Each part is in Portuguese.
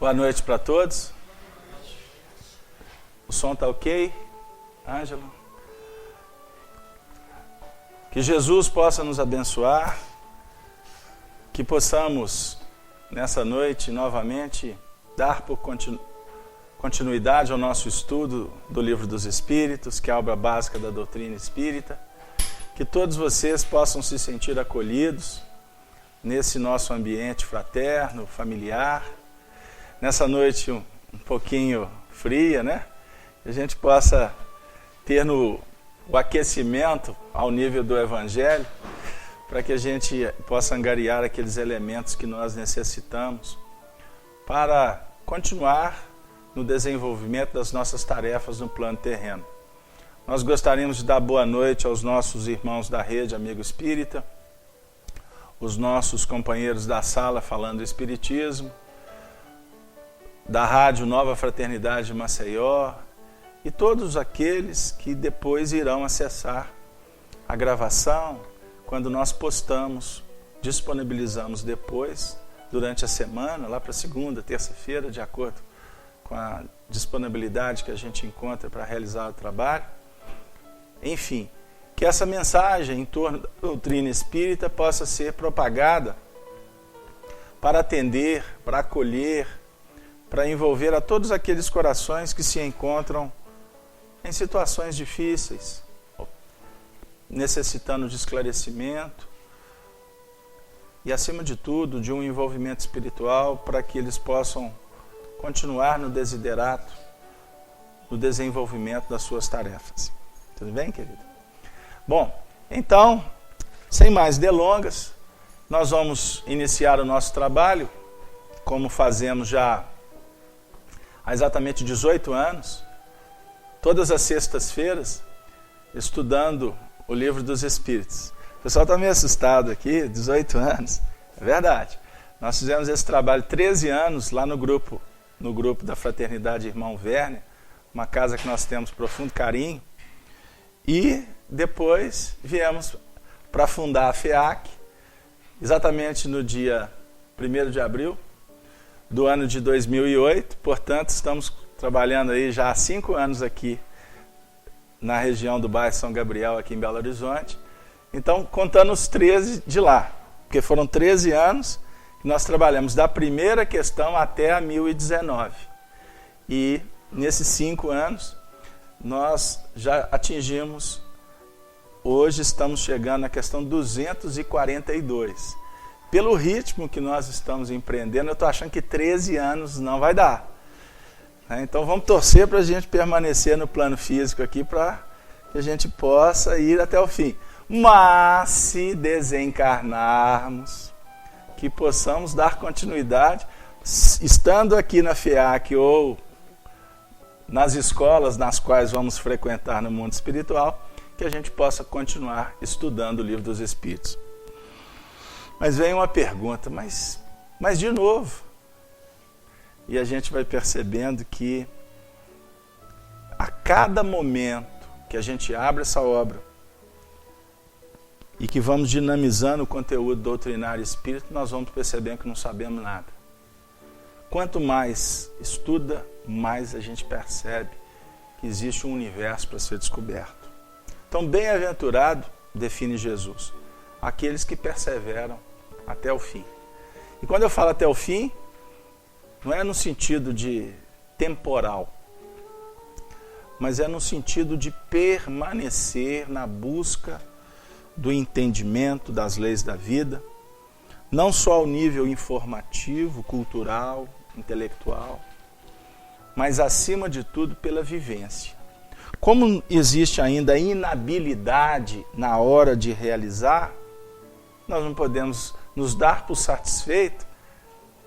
Boa noite para todos. O som está ok? Ângelo? Que Jesus possa nos abençoar, que possamos nessa noite novamente dar por continuidade ao nosso estudo do Livro dos Espíritos, que é a obra básica da doutrina espírita, que todos vocês possam se sentir acolhidos nesse nosso ambiente fraterno, familiar, nessa noite um pouquinho fria, né? Que a gente possa ter o aquecimento ao nível do Evangelho, para que a gente possa angariar aqueles elementos que nós necessitamos para continuar no desenvolvimento das nossas tarefas no plano terreno. Nós gostaríamos de dar boa noite aos nossos irmãos da Rede Amigo Espírita, os nossos companheiros da sala falando Espiritismo, da Rádio Nova Fraternidade de Maceió, e todos aqueles que depois irão acessar a gravação, quando nós postamos, disponibilizamos depois, durante a semana, lá para segunda, terça-feira, de acordo com a disponibilidade que a gente encontra para realizar o trabalho. Enfim, que essa mensagem em torno da doutrina espírita possa ser propagada para atender, para acolher, para envolver a todos aqueles corações que se encontram em situações difíceis, necessitando de esclarecimento e, acima de tudo, de um envolvimento espiritual para que eles possam continuar no desiderato, no desenvolvimento das suas tarefas. Tudo bem, querido? Bom, então, sem mais delongas, nós vamos iniciar o nosso trabalho, como fazemos já há exatamente 18 anos, todas as sextas-feiras, estudando o Livro dos Espíritos. O pessoal está meio assustado aqui, 18 anos. É verdade. Nós fizemos esse trabalho 13 anos lá no grupo da Fraternidade Irmão Werner, uma casa que nós temos profundo carinho. E depois viemos para fundar a FEAC, exatamente no dia 1º de abril do ano de 2008. Portanto, estamos trabalhando aí já há 5 anos aqui na região do bairro São Gabriel, aqui em Belo Horizonte. Então, contando os 13 de lá, porque foram 13 anos que nós trabalhamos da primeira questão até a 1019. E nesses 5 anos, nós já atingimos, hoje estamos chegando na questão 242. Pelo ritmo que nós estamos empreendendo, eu estou achando que 13 anos não vai dar. Então vamos torcer para a gente permanecer no plano físico aqui, para que a gente possa ir até o fim. Mas se desencarnarmos, que possamos dar continuidade, estando aqui na FEAC ou nas escolas nas quais vamos frequentar no mundo espiritual, que a gente possa continuar estudando o Livro dos Espíritos. Mas vem uma pergunta, mas de novo, e a gente vai percebendo que a cada momento que a gente abre essa obra e que vamos dinamizando o conteúdo doutrinário espírita, nós vamos percebendo que não sabemos nada. Quanto mais estuda, mais a gente percebe que existe um universo para ser descoberto. Então, bem-aventurado, define Jesus, aqueles que perseveram até o fim. E quando eu falo até o fim, não é no sentido de temporal, mas é no sentido de permanecer na busca do entendimento das leis da vida, não só ao nível informativo, cultural, intelectual, mas acima de tudo pela vivência. Como existe ainda inabilidade na hora de realizar, nós não podemos nos dar por satisfeito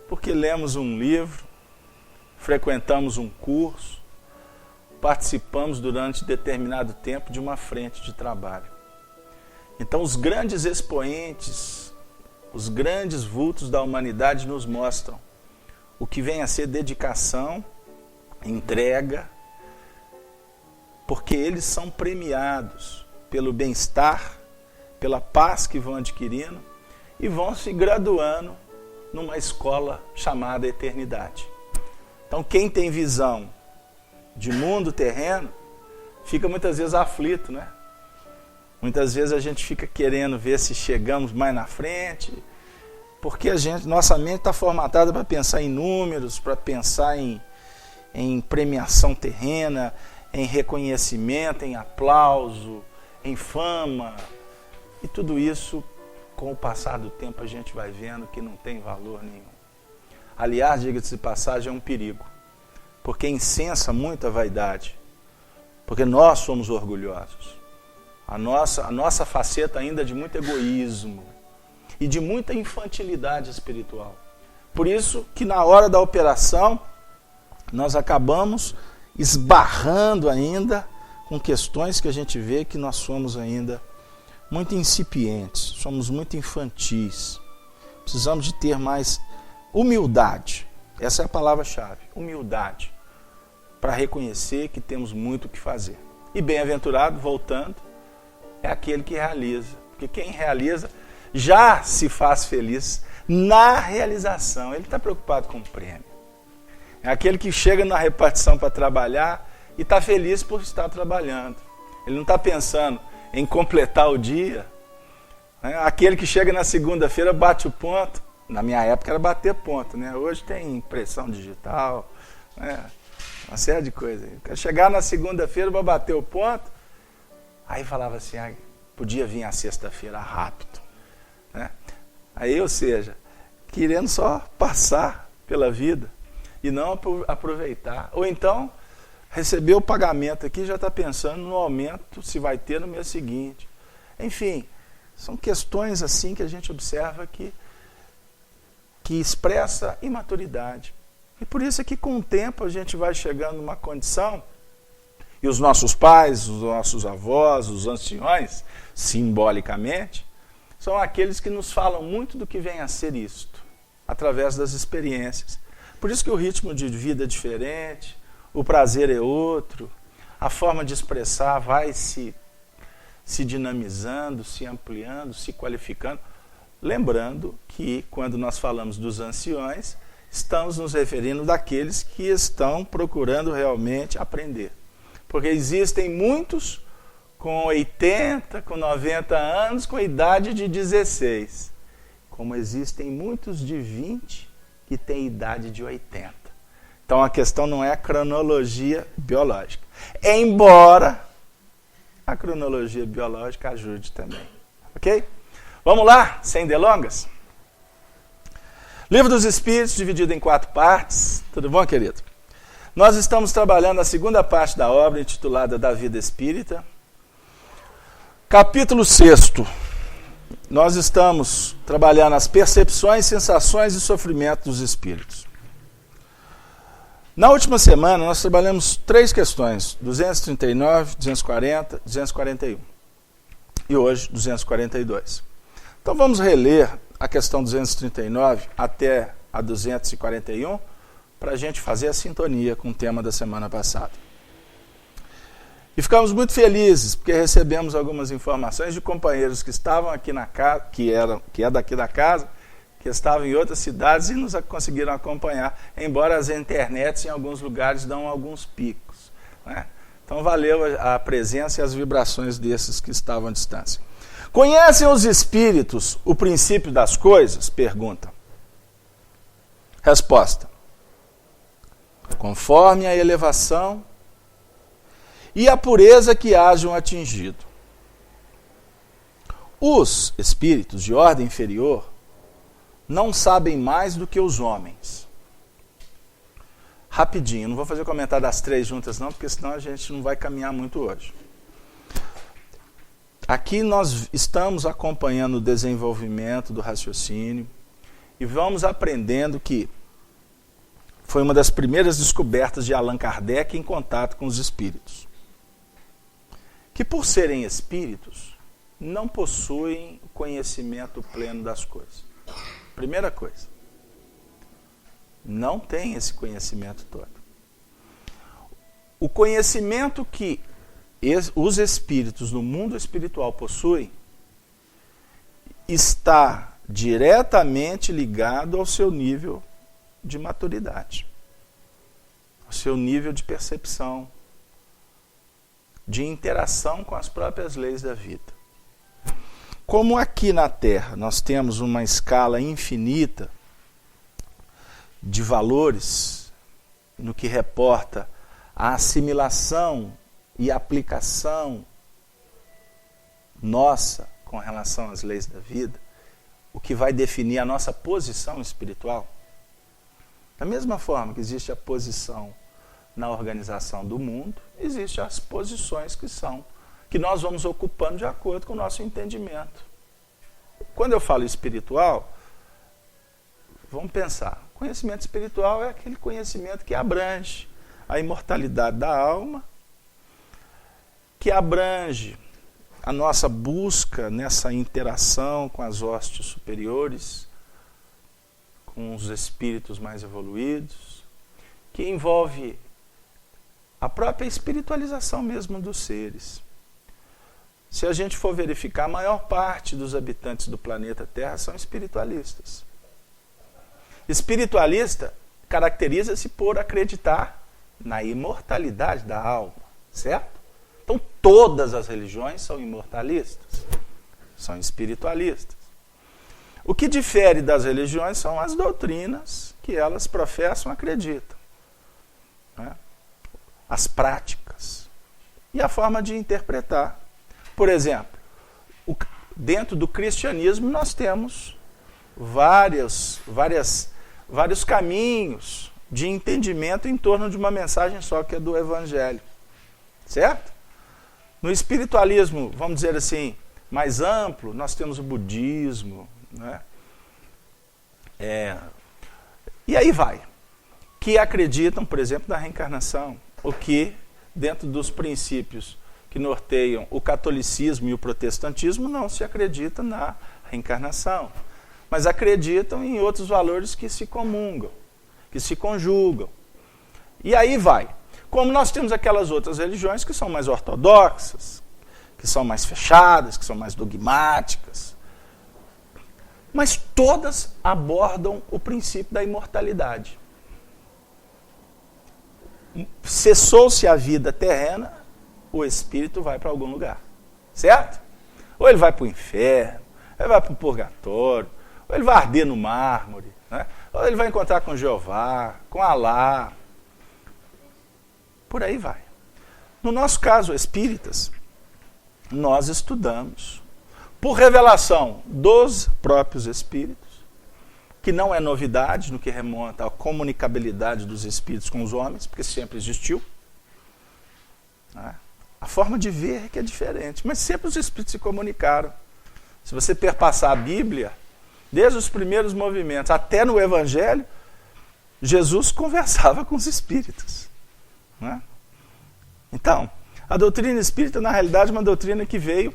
porque lemos um livro, frequentamos um curso, participamos durante determinado tempo de uma frente de trabalho. Então, os grandes expoentes, os grandes vultos da humanidade nos mostram o que vem a ser dedicação, entrega, porque eles são premiados pelo bem-estar, pela paz que vão adquirindo e vão se graduando numa escola chamada eternidade. Então quem tem visão de mundo terreno, fica muitas vezes aflito, né? Muitas vezes a gente fica querendo ver se chegamos mais na frente, porque nossa mente está formatada para pensar em números, para pensar em premiação terrena, em reconhecimento, em aplauso, em fama. E tudo isso, com o passar do tempo, a gente vai vendo que não tem valor nenhum. Aliás, diga-se de passagem, é um perigo, porque incensa muito a vaidade, porque nós somos orgulhosos. A nossa faceta ainda é de muito egoísmo e de muita infantilidade espiritual. Por isso que na hora da operação, nós acabamos esbarrando ainda com questões que a gente vê que nós somos ainda muito incipientes, somos muito infantis. Precisamos de ter mais humildade. Essa é a palavra-chave, humildade, para reconhecer que temos muito o que fazer. E bem-aventurado, voltando, é aquele que realiza. Porque quem realiza já se faz feliz na realização. Ele está preocupado com o prêmio. É aquele que chega na repartição para trabalhar e está feliz por estar trabalhando. Ele não está pensando em completar o dia. Aquele que chega na segunda-feira, bate o ponto. Na minha época era bater ponto, né? Hoje tem impressão digital, né? Uma série de coisas. Chegar na segunda-feira para bater o ponto, aí falava assim, podia vir a sexta-feira rápido, né? Aí, ou seja, querendo só passar pela vida e não aproveitar. Ou então, receber o pagamento aqui, já está pensando no aumento, se vai ter no mês seguinte. Enfim, são questões assim que a gente observa que expressa imaturidade. E por isso é que com o tempo a gente vai chegando numa condição, e os nossos pais, os nossos avós, os anciões, simbolicamente, são aqueles que nos falam muito do que vem a ser isto, através das experiências. Por isso que o ritmo de vida é diferente, o prazer é outro, a forma de expressar vai se dinamizando, se ampliando, se qualificando. Lembrando que, quando nós falamos dos anciões, estamos nos referindo daqueles que estão procurando realmente aprender. Porque existem muitos com 80, com 90 anos, com a idade de 16. Como existem muitos de 20 que têm idade de 80. Então a questão não é a cronologia biológica. Embora a cronologia biológica ajude também. Ok? Vamos lá, sem delongas? Livro dos Espíritos, dividido em 4 partes. Tudo bom, querido? Nós estamos trabalhando a segunda parte da obra, intitulada Da Vida Espírita. Capítulo 6. Nós estamos trabalhando as percepções, sensações e sofrimentos dos espíritos. Na última semana, nós trabalhamos 3 questões, 239, 240, 241. E hoje, 242. Então vamos reler a questão 239 até a 241, para a gente fazer a sintonia com o tema da semana passada. E ficamos muito felizes, porque recebemos algumas informações de companheiros que estavam aqui na casa, que é daqui da casa, que estavam em outras cidades e nos conseguiram acompanhar, embora as internets em alguns lugares dão alguns picos, né? Então valeu a presença e as vibrações desses que estavam à distância. Conhecem os espíritos o princípio das coisas? Pergunta. Resposta. Conforme a elevação e a pureza que hajam atingido. Os espíritos de ordem inferior não sabem mais do que os homens. Rapidinho, não vou fazer comentário das 3 juntas não, porque senão a gente não vai caminhar muito hoje. Aqui nós estamos acompanhando o desenvolvimento do raciocínio e vamos aprendendo que foi uma das primeiras descobertas de Allan Kardec em contato com os espíritos. Que por serem espíritos, não possuem o conhecimento pleno das coisas. Primeira coisa. Não tem esse conhecimento todo. O conhecimento que os espíritos no mundo espiritual possuem está diretamente ligado ao seu nível de maturidade. o seu nível de percepção, de interação com as próprias leis da vida. Como aqui na Terra nós temos uma escala infinita de valores no que reporta a assimilação e aplicação nossa com relação às leis da vida, o que vai definir a nossa posição espiritual. Da mesma forma que existe a posição na organização do mundo, existem as posições que nós vamos ocupando de acordo com o nosso entendimento. Quando eu falo espiritual, vamos pensar, conhecimento espiritual é aquele conhecimento que abrange a imortalidade da alma, que abrange a nossa busca nessa interação com as hostes superiores, com os espíritos mais evoluídos, que envolve a própria espiritualização mesmo dos seres. Se a gente for verificar, a maior parte dos habitantes do planeta Terra são espiritualistas. Espiritualista caracteriza-se por acreditar na imortalidade da alma, certo? Então todas as religiões são imortalistas, são espiritualistas. O que difere das religiões são as doutrinas que elas professam, acreditam, né? As práticas e a forma de interpretar. Por exemplo, dentro do cristianismo nós temos vários caminhos de entendimento em torno de uma mensagem só, que é do Evangelho. Certo? No espiritualismo, vamos dizer assim, mais amplo, nós temos o budismo, né? E aí vai. Que acreditam, por exemplo, na reencarnação. O que, dentro dos princípios que norteiam o catolicismo e o protestantismo, não se acredita na reencarnação. Mas acreditam em outros valores que se comungam, que se conjugam. E aí vai. Como nós temos aquelas outras religiões que são mais ortodoxas, que são mais fechadas, que são mais dogmáticas, mas todas abordam o princípio da imortalidade. Cessou-se a vida terrena, o espírito vai para algum lugar, certo? Ou ele vai para o inferno, ou ele vai para o purgatório, ou ele vai arder no mármore, né? Ou ele vai encontrar com Jeová, com Alá. Por aí vai. No nosso caso, espíritas, nós estudamos, por revelação dos próprios espíritos, que não é novidade no que remonta à comunicabilidade dos espíritos com os homens, porque sempre existiu. Né? A forma de ver é que é diferente, mas sempre os espíritos se comunicaram. Se você perpassar a Bíblia, desde os primeiros movimentos até no Evangelho, Jesus conversava com os espíritos. Né? Então, a doutrina espírita, na realidade, é uma doutrina que veio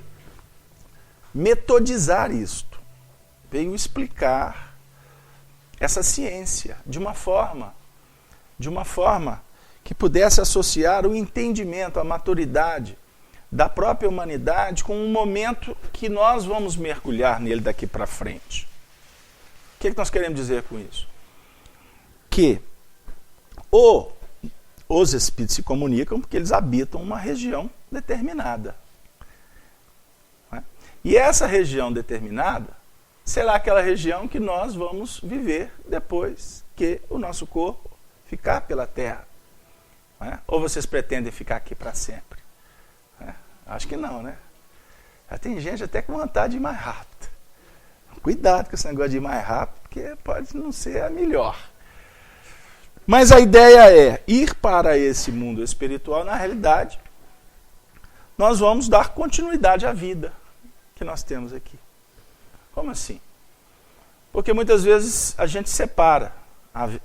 metodizar isto, veio explicar essa ciência de uma forma que pudesse associar o entendimento, a maturidade da própria humanidade com um momento que nós vamos mergulhar nele daqui para frente. O que nós queremos dizer com isso? Que os espíritos se comunicam porque eles habitam uma região determinada. Né? E essa região determinada será aquela região que nós vamos viver depois que o nosso corpo ficar pela Terra. Né? Ou vocês pretendem ficar aqui para sempre? Né? Acho que não, né? Já tem gente até com vontade de ir mais rápido. Cuidado com esse negócio de ir mais rápido, porque pode não ser a melhor. Mas a ideia é ir para esse mundo espiritual. Na realidade, nós vamos dar continuidade à vida que nós temos aqui. Como assim? Porque muitas vezes a gente separa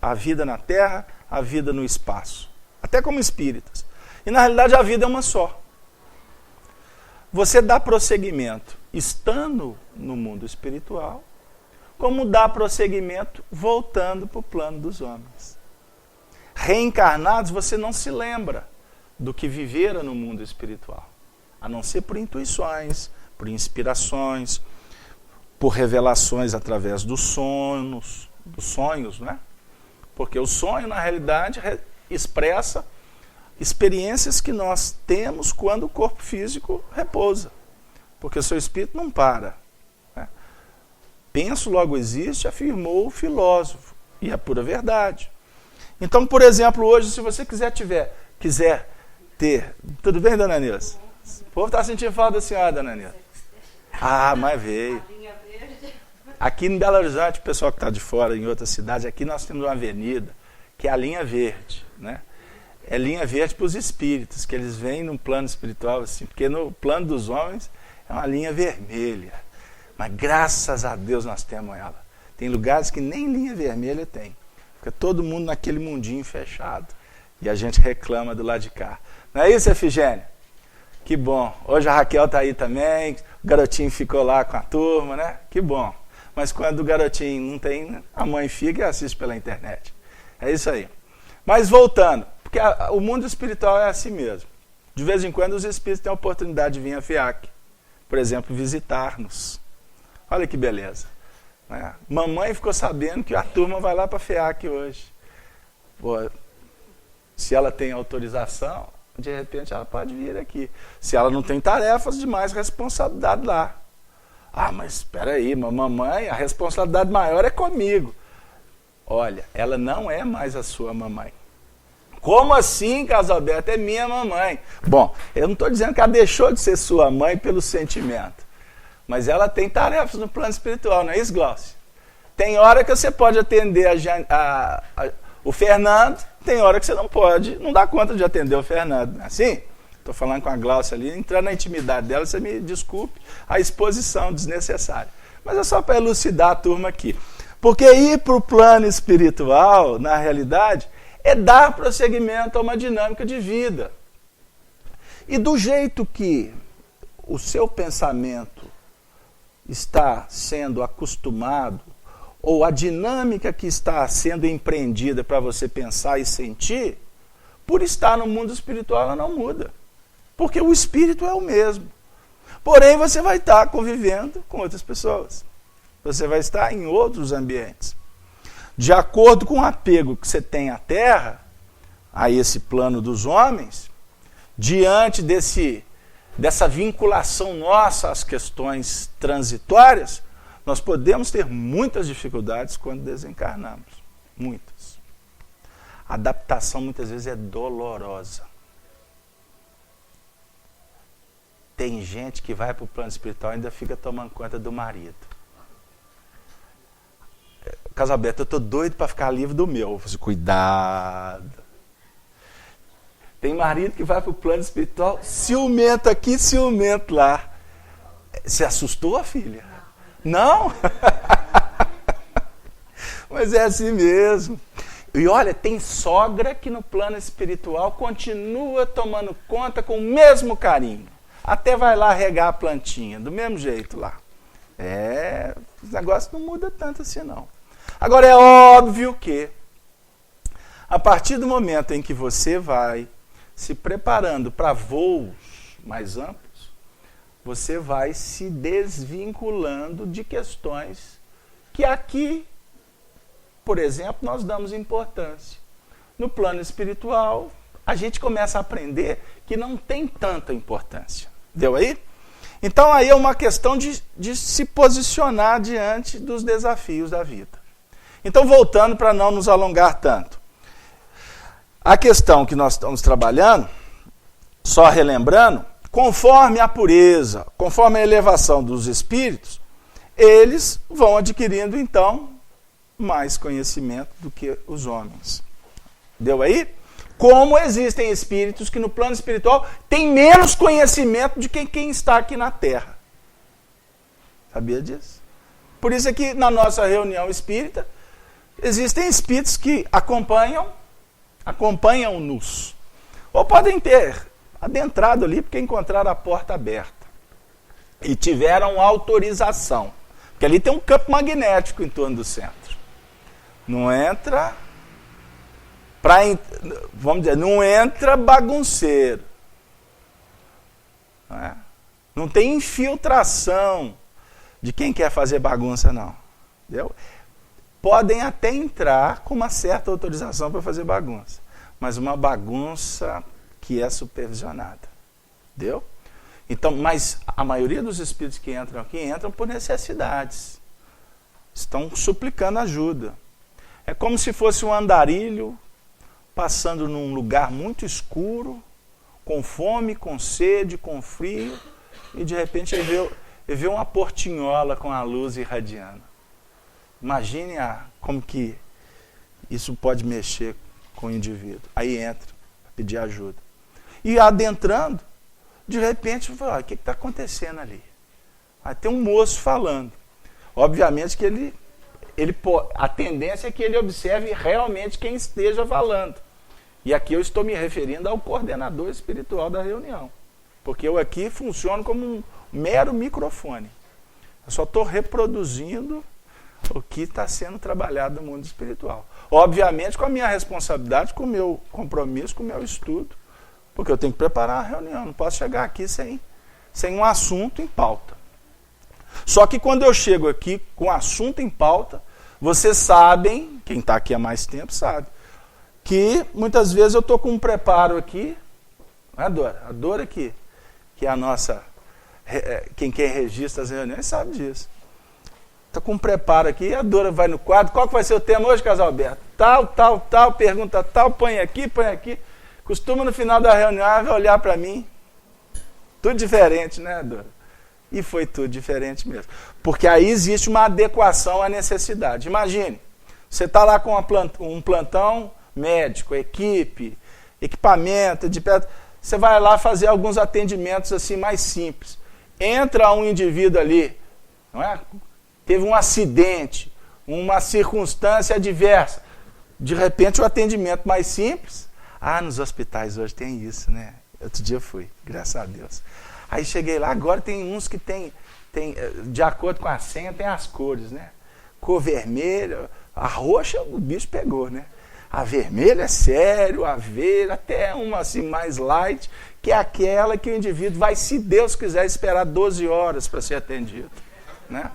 a vida na Terra, a vida no espaço. Até como espíritas. E na realidade a vida é uma só. Você dá prosseguimento estando no mundo espiritual, como dá prosseguimento voltando para o plano dos homens. Reencarnados, você não se lembra do que vivera no mundo espiritual, a não ser por intuições, por inspirações, por revelações através dos sonhos, né? Porque o sonho, na realidade, expressa experiências que nós temos quando o corpo físico repousa. Porque o seu espírito não para. Né? Penso, logo existe, afirmou o filósofo. E é pura verdade. Então, por exemplo, hoje, se você quiser ter... Tudo bem, dona Nilce? O povo está sentindo falta da senhora, dona Nilce. Ah, mas veio. Aqui em Belo Horizonte, o pessoal que está de fora, em outras cidades, aqui nós temos uma avenida, que é a linha verde, né? É linha verde para os espíritos, que eles vêm num plano espiritual assim, porque no plano dos homens é uma linha vermelha. Mas graças a Deus nós temos ela. Tem lugares que nem linha vermelha tem. Fica todo mundo naquele mundinho fechado. E a gente reclama do lado de cá. Não é isso, Efigênia? Que bom. Hoje a Raquel está aí também, o garotinho ficou lá com a turma, né? Que bom. Mas quando o garotinho não tem, a mãe fica e assiste pela internet. É isso aí. Mas voltando, porque o mundo espiritual é assim mesmo. De vez em quando os espíritos têm a oportunidade de vir a FEAC, por exemplo, visitar-nos. Olha que beleza. Né? Mamãe ficou sabendo que a turma vai lá para a FEAC hoje. Pô, se ela tem autorização, de repente ela pode vir aqui. Se ela não tem tarefas de mais responsabilidade lá. Ah, mas espera aí, mamãe, a responsabilidade maior é comigo. Olha, ela não é mais a sua mamãe. Como assim, Casalberto? É minha mamãe. Bom, eu não estou dizendo que ela deixou de ser sua mãe pelo sentimento. Mas ela tem tarefas no plano espiritual, não é isso, Glaucio? Tem hora que você pode atender o Fernando, tem hora que você não pode, não dá conta de atender o Fernando. Não é assim? Estou falando com a Glaucia ali, entrando na intimidade dela, você me desculpe a exposição desnecessária. Mas é só para elucidar a turma aqui. Porque ir para o plano espiritual, na realidade, é dar prosseguimento a uma dinâmica de vida. E do jeito que o seu pensamento está sendo acostumado, ou a dinâmica que está sendo empreendida para você pensar e sentir, por estar no mundo espiritual ela não muda. Porque o espírito é o mesmo. Porém, você vai estar convivendo com outras pessoas. Você vai estar em outros ambientes. De acordo com o apego que você tem à Terra, a esse plano dos homens, diante dessa vinculação nossa às questões transitórias, nós podemos ter muitas dificuldades quando desencarnamos. Muitas. A adaptação muitas vezes é dolorosa. Tem gente que vai para o plano espiritual e ainda fica tomando conta do marido. Casalberto, eu estou doido para ficar livre do meu. Eu falei, cuidado. Tem marido que vai para o plano espiritual, ciumento aqui, ciumento lá. Você assustou a filha? Não? Mas é assim mesmo. E olha, tem sogra que no plano espiritual continua tomando conta com o mesmo carinho. Até vai lá regar a plantinha, do mesmo jeito lá. O negócio não muda tanto assim não. Agora é óbvio que, a partir do momento em que você vai se preparando para voos mais amplos, você vai se desvinculando de questões que aqui, por exemplo, nós damos importância. No plano espiritual, a gente começa a aprender que não tem tanta importância. Deu aí? Então aí é uma questão de se posicionar diante dos desafios da vida. Então, voltando para não nos alongar tanto. A questão que nós estamos trabalhando, só relembrando, conforme a pureza, conforme a elevação dos espíritos, eles vão adquirindo, então, mais conhecimento do que os homens. Deu aí? Como existem espíritos que no plano espiritual têm menos conhecimento de quem está aqui na Terra. Sabia disso? Por isso é que na nossa reunião espírita, existem espíritos que acompanham-nos. Ou podem ter adentrado ali porque encontraram a porta aberta. E tiveram autorização. Porque ali tem um campo magnético em torno do centro. Não entra... vamos dizer, não entra bagunceiro. Não tem infiltração de quem quer fazer bagunça, não. Entendeu? Podem até entrar com uma certa autorização para fazer bagunça. mas uma bagunça que é supervisionada. Entendeu? Então, mas a maioria dos espíritos que entram aqui entram por necessidades. Estão suplicando ajuda. É como se fosse um andarilho passando num lugar muito escuro, com fome, com sede, com frio, e de repente ele vê uma portinhola com a luz irradiando. Imagine como que isso pode mexer com o indivíduo. Aí entra, para pedir ajuda. E adentrando, de repente, fala, o que está acontecendo ali? Aí tem um moço falando. Obviamente que a tendência é que ele observe realmente quem esteja falando. E aqui eu estou me referindo ao coordenador espiritual da reunião. Porque eu aqui funciono como um mero microfone. Eu só estou reproduzindo o que está sendo trabalhado no mundo espiritual. Obviamente com a minha responsabilidade, com o meu compromisso, com o meu estudo. Porque eu tenho que preparar a reunião. Não posso chegar aqui sem um assunto em pauta. Só que quando eu chego aqui com assunto em pauta, vocês sabem, quem está aqui há mais tempo sabe, que muitas vezes eu estou com um preparo aqui, não é, Dora? A Dora aqui, que é a nossa, quem registra as reuniões sabe disso. Estou com um preparo aqui, a Dora vai no quadro, qual que vai ser o tema hoje, Casalberto? Tal, pergunta tal, põe aqui. Costuma no final da reunião vai olhar para mim, tudo diferente, né, Dora? E foi tudo diferente mesmo. Porque aí existe uma adequação à necessidade. Imagine, você está lá com um plantão médico, equipe, equipamento, você vai lá fazer alguns atendimentos assim mais simples. Entra um indivíduo ali, não é? Teve um acidente, uma circunstância adversa. De repente o atendimento mais simples. Nos hospitais hoje tem isso, né? Outro dia eu fui, graças a Deus. Aí cheguei lá, agora tem uns que tem de acordo com a senha, tem as cores, né? Cor vermelha, a roxa o bicho pegou, né? A vermelha é sério, a verde, até uma assim mais light, que é aquela que o indivíduo vai, se Deus quiser, esperar 12 horas para ser atendido, né?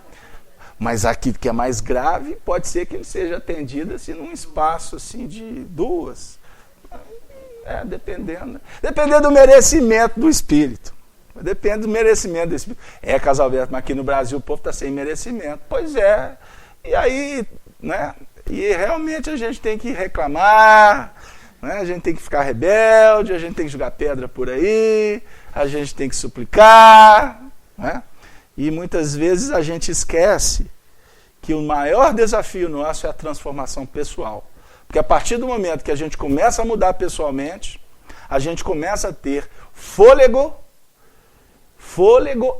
Mas aquilo que é mais grave, pode ser que ele seja atendido assim, num espaço assim, de 2. Dependendo do merecimento do espírito. Depende do merecimento do espírito. Casalberto, mas aqui no Brasil o povo está sem merecimento. Pois é. E aí, né? E realmente a gente tem que reclamar, né? A gente tem que ficar rebelde, a gente tem que jogar pedra por aí, a gente tem que suplicar, né? E muitas vezes a gente esquece que o maior desafio nosso é a transformação pessoal. Porque a partir do momento que a gente começa a mudar pessoalmente, a gente começa a ter fôlego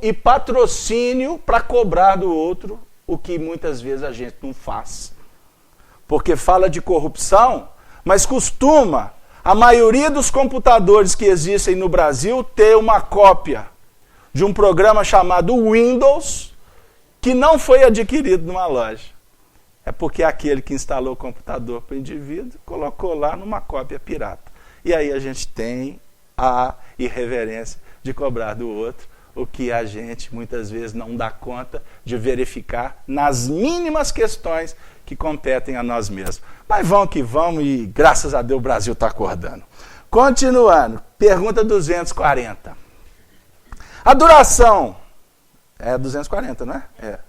e patrocínio para cobrar do outro o que muitas vezes a gente não faz. Porque fala de corrupção, mas costuma a maioria dos computadores que existem no Brasil ter uma cópia de um programa chamado Windows que não foi adquirido numa loja. É porque aquele que instalou o computador para o indivíduo colocou lá numa cópia pirata. E aí a gente tem a irreverência de cobrar do outro o que a gente muitas vezes não dá conta de verificar nas mínimas questões que competem a nós mesmos. Mas vamos que vamos e graças a Deus o Brasil está acordando. Continuando, pergunta 240. A duração, 240, não é?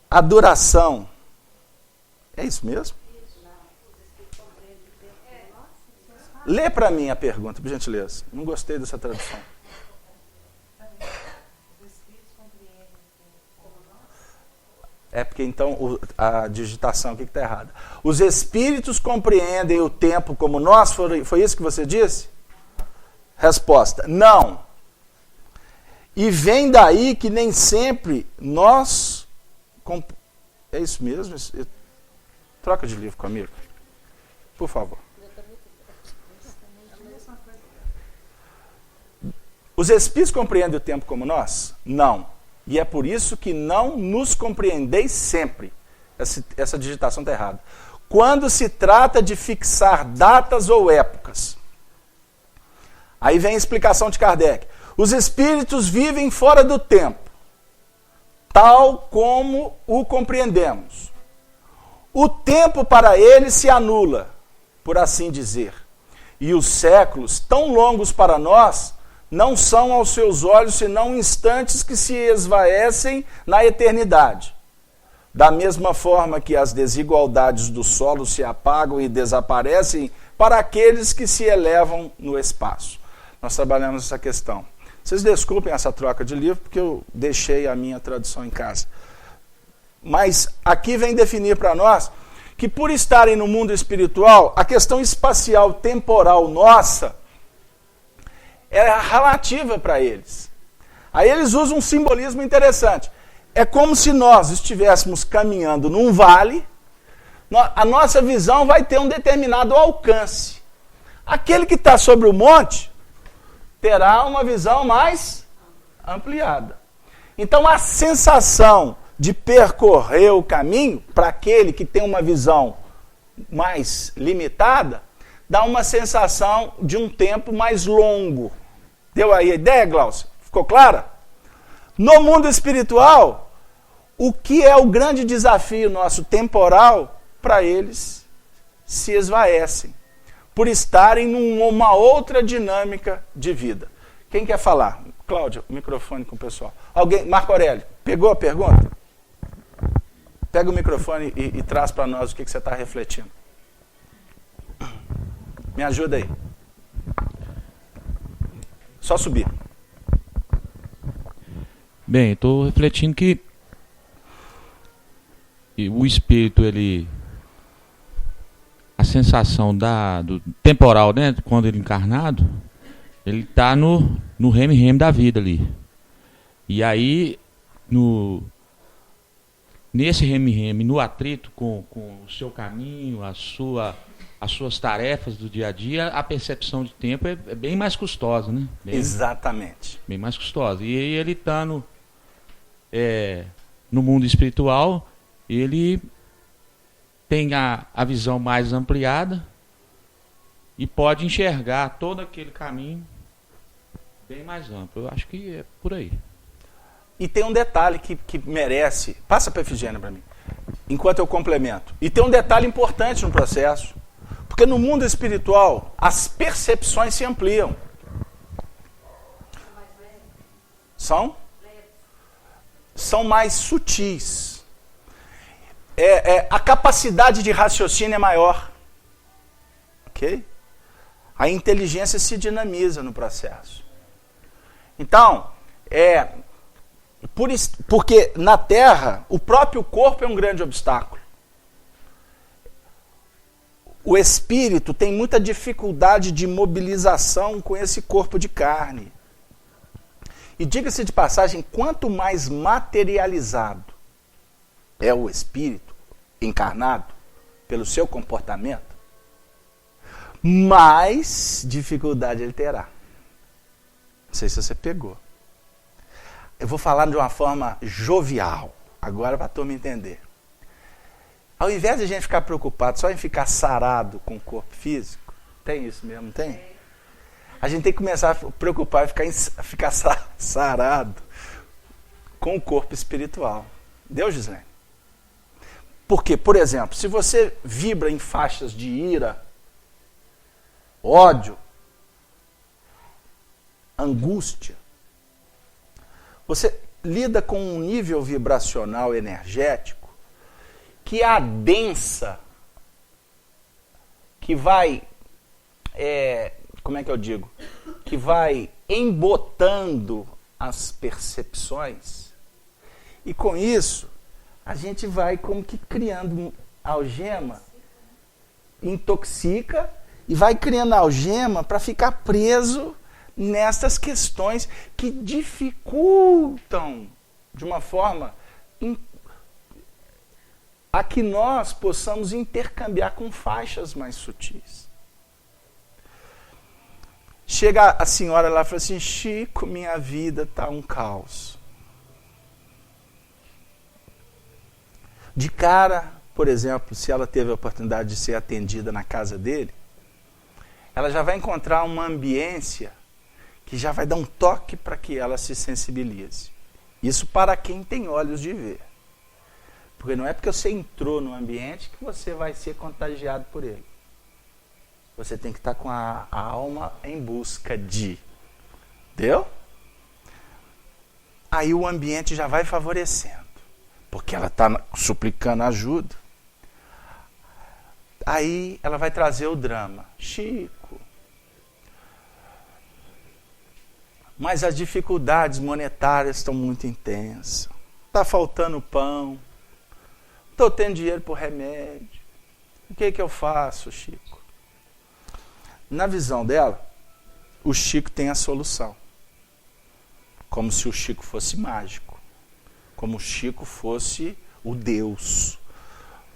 A duração, é isso mesmo? Lê para mim a pergunta, por gentileza. Não gostei dessa tradução. Porque então a digitação aqui está errada. Os espíritos compreendem o tempo como nós? Foi isso que você disse? Resposta: não. E vem daí que nem sempre nós... É isso mesmo? Troca de livro comigo, por favor. Os espíritos compreendem o tempo como nós? Não. E é por isso que não nos compreendeis sempre. Essa digitação está errada. Quando se trata de fixar datas ou épocas. Aí vem a explicação de Kardec. Os espíritos vivem fora do tempo, tal como o compreendemos. O tempo para eles se anula, por assim dizer. e os séculos, tão longos para nós, não são aos seus olhos senão instantes que se esvaecem na eternidade. Da mesma forma que as desigualdades do solo se apagam e desaparecem para aqueles que se elevam no espaço. Nós trabalhamos essa questão. Vocês desculpem essa troca de livro, porque eu deixei a minha tradução em casa. Mas aqui vem definir para nós que por estarem no mundo espiritual, a questão espacial temporal nossa é relativa para eles. Aí eles usam um simbolismo interessante. É como se nós estivéssemos caminhando num vale, a nossa visão vai ter um determinado alcance. Aquele que está sobre o monte terá uma visão mais ampliada. Então a sensação de percorrer o caminho, para aquele que tem uma visão mais limitada, dá uma sensação de um tempo mais longo. Deu aí a ideia, Glaucio? Ficou clara? No mundo espiritual, o que é o grande desafio nosso temporal, para eles se esvaecem, por estarem numa outra dinâmica de vida. Quem quer falar? Cláudia, o microfone com o pessoal. Alguém? Marco Aurélio, pegou a pergunta? Pega o microfone e traz para nós o que você está refletindo. Me ajuda aí. Só subir. Bem, estou refletindo que o espírito, a sensação do temporal, né, quando ele encarnado, ele está no reme-reme da vida ali. E aí, nesse reme-reme, no atrito com o seu caminho, as suas tarefas do dia a dia, a percepção de tempo é bem mais custosa, né? Exatamente. Bem mais custosa. E aí ele está no mundo espiritual, ele tem a visão mais ampliada e pode enxergar todo aquele caminho bem mais amplo. Eu acho que é por aí. E tem um detalhe que merece... Passa para a Efigênia para mim, enquanto eu complemento. E tem um detalhe importante no processo. Porque no mundo espiritual, as percepções se ampliam. São mais sutis. A capacidade de raciocínio é maior. Ok? A inteligência se dinamiza no processo. Então, porque na Terra, o próprio corpo é um grande obstáculo. O espírito tem muita dificuldade de mobilização com esse corpo de carne. E diga-se de passagem, quanto mais materializado é o espírito encarnado pelo seu comportamento, mais dificuldade ele terá. Não sei se você pegou. Eu vou falar de uma forma jovial, agora para a turma entender. Ao invés de a gente ficar preocupado só em ficar sarado com o corpo físico, tem isso mesmo, não tem? A gente tem que começar a preocupar e ficar sarado com o corpo espiritual. Deu, Gislaine? Porque, por exemplo, se você vibra em faixas de ira, ódio, angústia, você lida com um nível vibracional energético que adensa, que vai, como é que eu digo? Que vai embotando as percepções. E com isso, a gente vai como que criando algema, intoxica e vai criando algema para ficar preso nessas questões que dificultam de uma forma a que nós possamos intercambiar com faixas mais sutis. Chega a senhora lá e fala assim: Chico, minha vida está um caos. De cara, por exemplo, se ela teve a oportunidade de ser atendida na casa dele, ela já vai encontrar uma ambiência que já vai dar um toque para que ela se sensibilize. Isso para quem tem olhos de ver. Porque não é porque você entrou no ambiente que você vai ser contagiado por ele. Você tem que estar com a alma em busca de. Entendeu? Aí o ambiente já vai favorecendo. Porque ela está suplicando ajuda. Aí ela vai trazer o drama. Chico. Mas as dificuldades monetárias estão muito intensas. Está faltando pão. Estou tendo dinheiro para o remédio. O que eu faço, Chico? Na visão dela, o Chico tem a solução. Como se o Chico fosse mágico. Como o Chico fosse o Deus.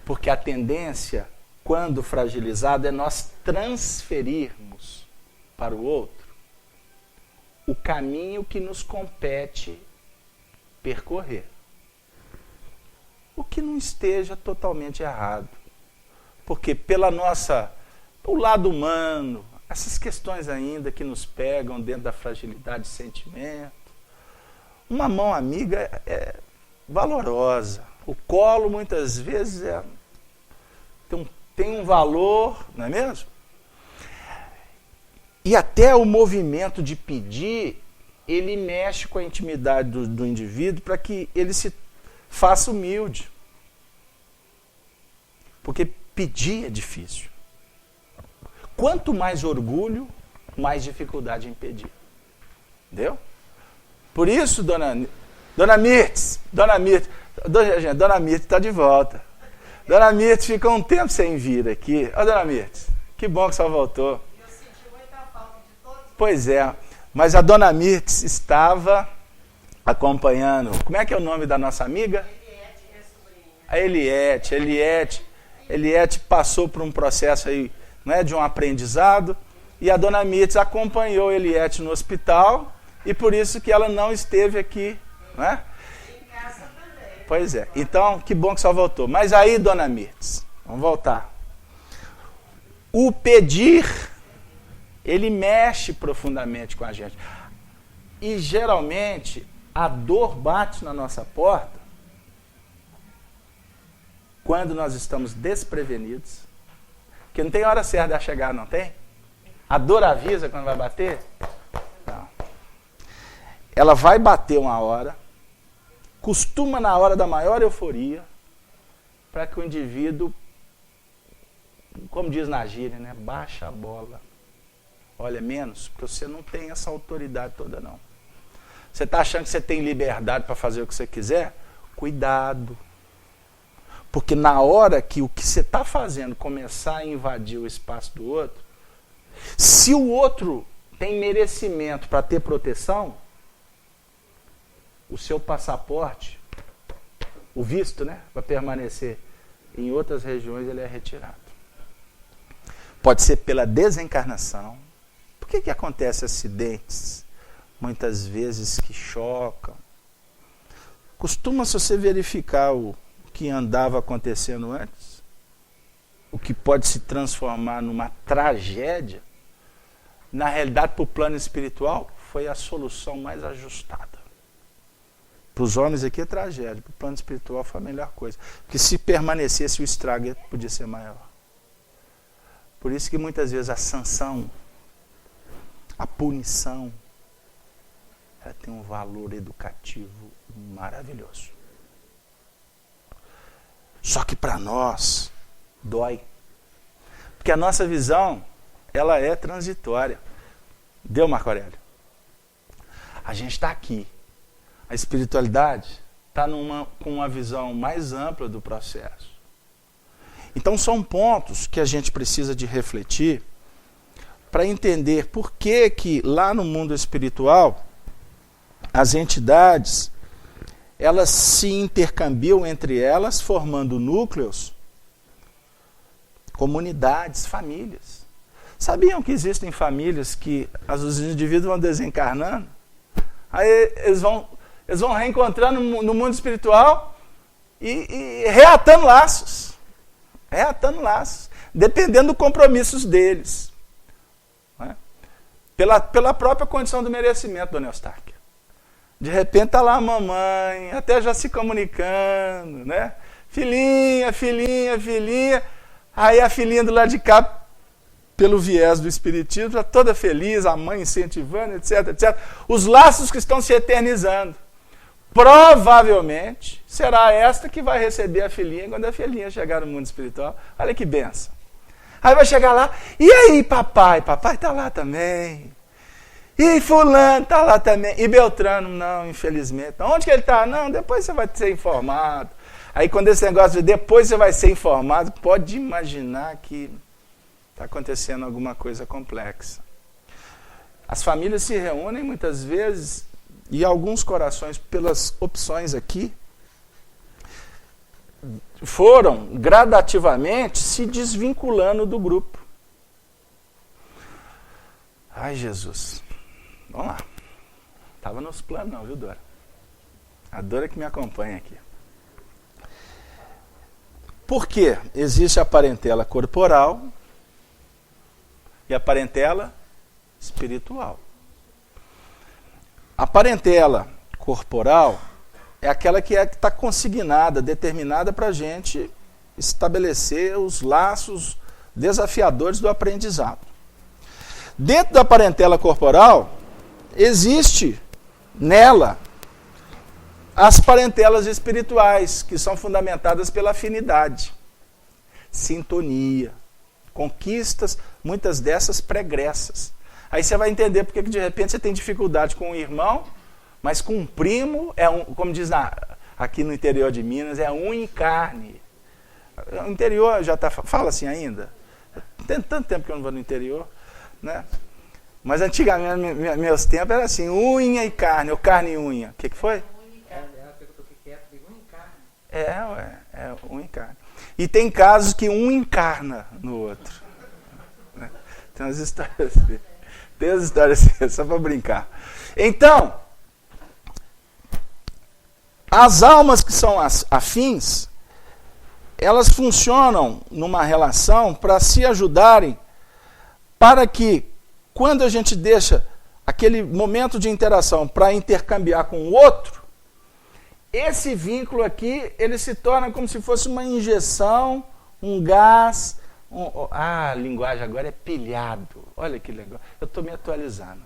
Porque a tendência, quando fragilizado, é nós transferirmos para o outro o caminho que nos compete percorrer. O que não esteja totalmente errado. Porque o lado humano, essas questões ainda que nos pegam dentro da fragilidade de sentimento, uma mão amiga é valorosa. O colo, muitas vezes, tem um valor, não é mesmo? E até o movimento de pedir, ele mexe com a intimidade do indivíduo para que ele se faça humilde. Porque pedir é difícil. Quanto mais orgulho, mais dificuldade em pedir. Entendeu? Por isso, Dona Mirtz está de volta. Dona Mirtz ficou um tempo sem vir aqui. Ó, Dona Mirtz, que bom que você voltou. Eu senti muita falta de todos. Pois é, mas a Dona Mirtz estava acompanhando. Como é que é o nome da nossa amiga? Eliette, minha sobrinha. A Eliette passou por um processo aí, né, de um aprendizado, e a Dona Mirtz acompanhou a Eliette no hospital, e por isso que ela não esteve aqui, né? Em casa também. Pois é. Então, que bom que só voltou. Mas aí, Dona Mirtz, vamos voltar. O pedir, ele mexe profundamente com a gente. E, geralmente, a dor bate na nossa porta quando nós estamos desprevenidos. Porque não tem hora certa de chegar, não tem? A dor avisa quando vai bater? Não. Ela vai bater uma hora, costuma na hora da maior euforia, para que o indivíduo, como diz na gíria, né, baixa a bola. Olha, menos, porque você não tem essa autoridade toda, não. Você está achando que você tem liberdade para fazer o que você quiser? Cuidado. Porque na hora que o que você está fazendo começar a invadir o espaço do outro, se o outro tem merecimento para ter proteção, o seu passaporte, o visto, né, para permanecer em outras regiões, ele é retirado. Pode ser pela desencarnação. Por que acontecem acidentes, muitas vezes, que chocam? Costuma, se você verificar o que andava acontecendo antes, o que pode se transformar numa tragédia, na realidade, para o plano espiritual, foi a solução mais ajustada. Para os homens aqui é tragédia, para o plano espiritual foi a melhor coisa. Porque se permanecesse, o estrago podia ser maior. Por isso que muitas vezes a sanção, a punição, ela tem um valor educativo maravilhoso. Só que para nós, dói. Porque a nossa visão, ela é transitória. Deu, Marco Aurélio? A gente está aqui. A espiritualidade está com uma visão mais ampla do processo. Então são pontos que a gente precisa de refletir para entender por que lá no mundo espiritual as entidades elas se intercambiam entre elas, formando núcleos, comunidades, famílias. Sabiam que existem famílias que os indivíduos vão desencarnando? Aí eles vão reencontrando no mundo espiritual e reatando laços. Reatando laços. Dependendo dos compromissos deles. Né? Pela própria condição do merecimento, Dona Eustáquia. De repente está lá a mamãe, até já se comunicando, né? Filhinha, filhinha, filhinha. Aí a filhinha do lado de cá pelo viés do espiritismo, está toda feliz, a mãe incentivando, etc, etc. Os laços que estão se eternizando. Provavelmente será esta que vai receber a filhinha quando a filhinha chegar no mundo espiritual. Olha que benção. Aí vai chegar lá, e aí papai? Papai está lá também. E fulano está lá também. E Beltrano, não, infelizmente. Onde que ele está? Não, depois você vai ser informado. Aí quando esse negócio de depois você vai ser informado, pode imaginar que está acontecendo alguma coisa complexa. As famílias se reúnem muitas vezes e alguns corações, pelas opções aqui, foram gradativamente se desvinculando do grupo. Ai, Jesus. Vamos lá. Estava nos planos não, viu, Dora? A Dora que me acompanha aqui. Por quê? Existe a parentela corporal e a parentela espiritual. A parentela corporal é aquela que está consignada, determinada para a gente estabelecer os laços desafiadores do aprendizado. Dentro da parentela corporal, existe nela as parentelas espirituais, que são fundamentadas pela afinidade, sintonia, conquistas, muitas dessas pregressas. Aí você vai entender porque que de repente você tem dificuldade com um irmão, mas com um primo, como diz aqui no interior de Minas, é um em carne. O interior já fala assim ainda? Tem tanto tempo que eu não vou no interior, né? Mas antigamente, meus tempos, era assim, unha e carne, ou carne e unha. O que foi? É unha e carne. E tem casos que um encarna no outro. Né? Tem umas histórias assim. Tem umas histórias assim, só para brincar. Então, as almas que são afins, elas funcionam numa relação para se ajudarem, para que, quando a gente deixa aquele momento de interação para intercambiar com o outro, esse vínculo aqui, ele se torna como se fosse uma injeção, um gás. A linguagem agora é pilhado. Olha que legal. Eu estou me atualizando.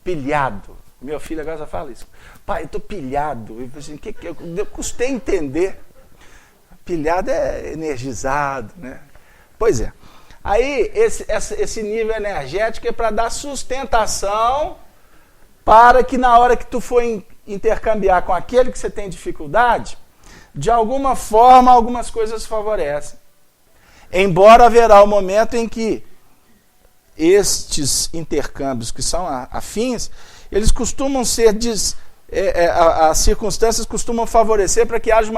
Pilhado. Meu filho agora já fala isso. Pai, eu estou pilhado. Eu, assim, eu custei entender. Pilhado é energizado, né? Pois é. Aí, esse nível energético é para dar sustentação para que na hora que tu for intercambiar com aquele que você tem dificuldade, de alguma forma, algumas coisas favorecem. Embora haverá o momento em que estes intercâmbios que são afins, eles costumam ser, as circunstâncias costumam favorecer para que haja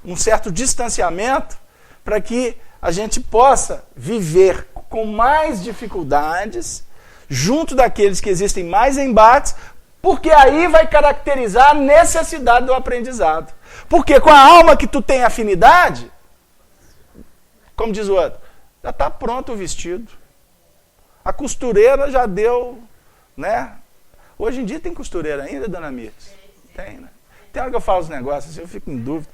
um certo distanciamento, para que a gente possa viver com mais dificuldades, junto daqueles que existem mais embates, porque aí vai caracterizar a necessidade do aprendizado. Porque com a alma que tu tem afinidade, como diz o outro, já está pronto o vestido. A costureira já deu, né? Hoje em dia tem costureira ainda, dona Mirtes? Tem, né? Tem hora que eu falo os negócios assim, eu fico em dúvida.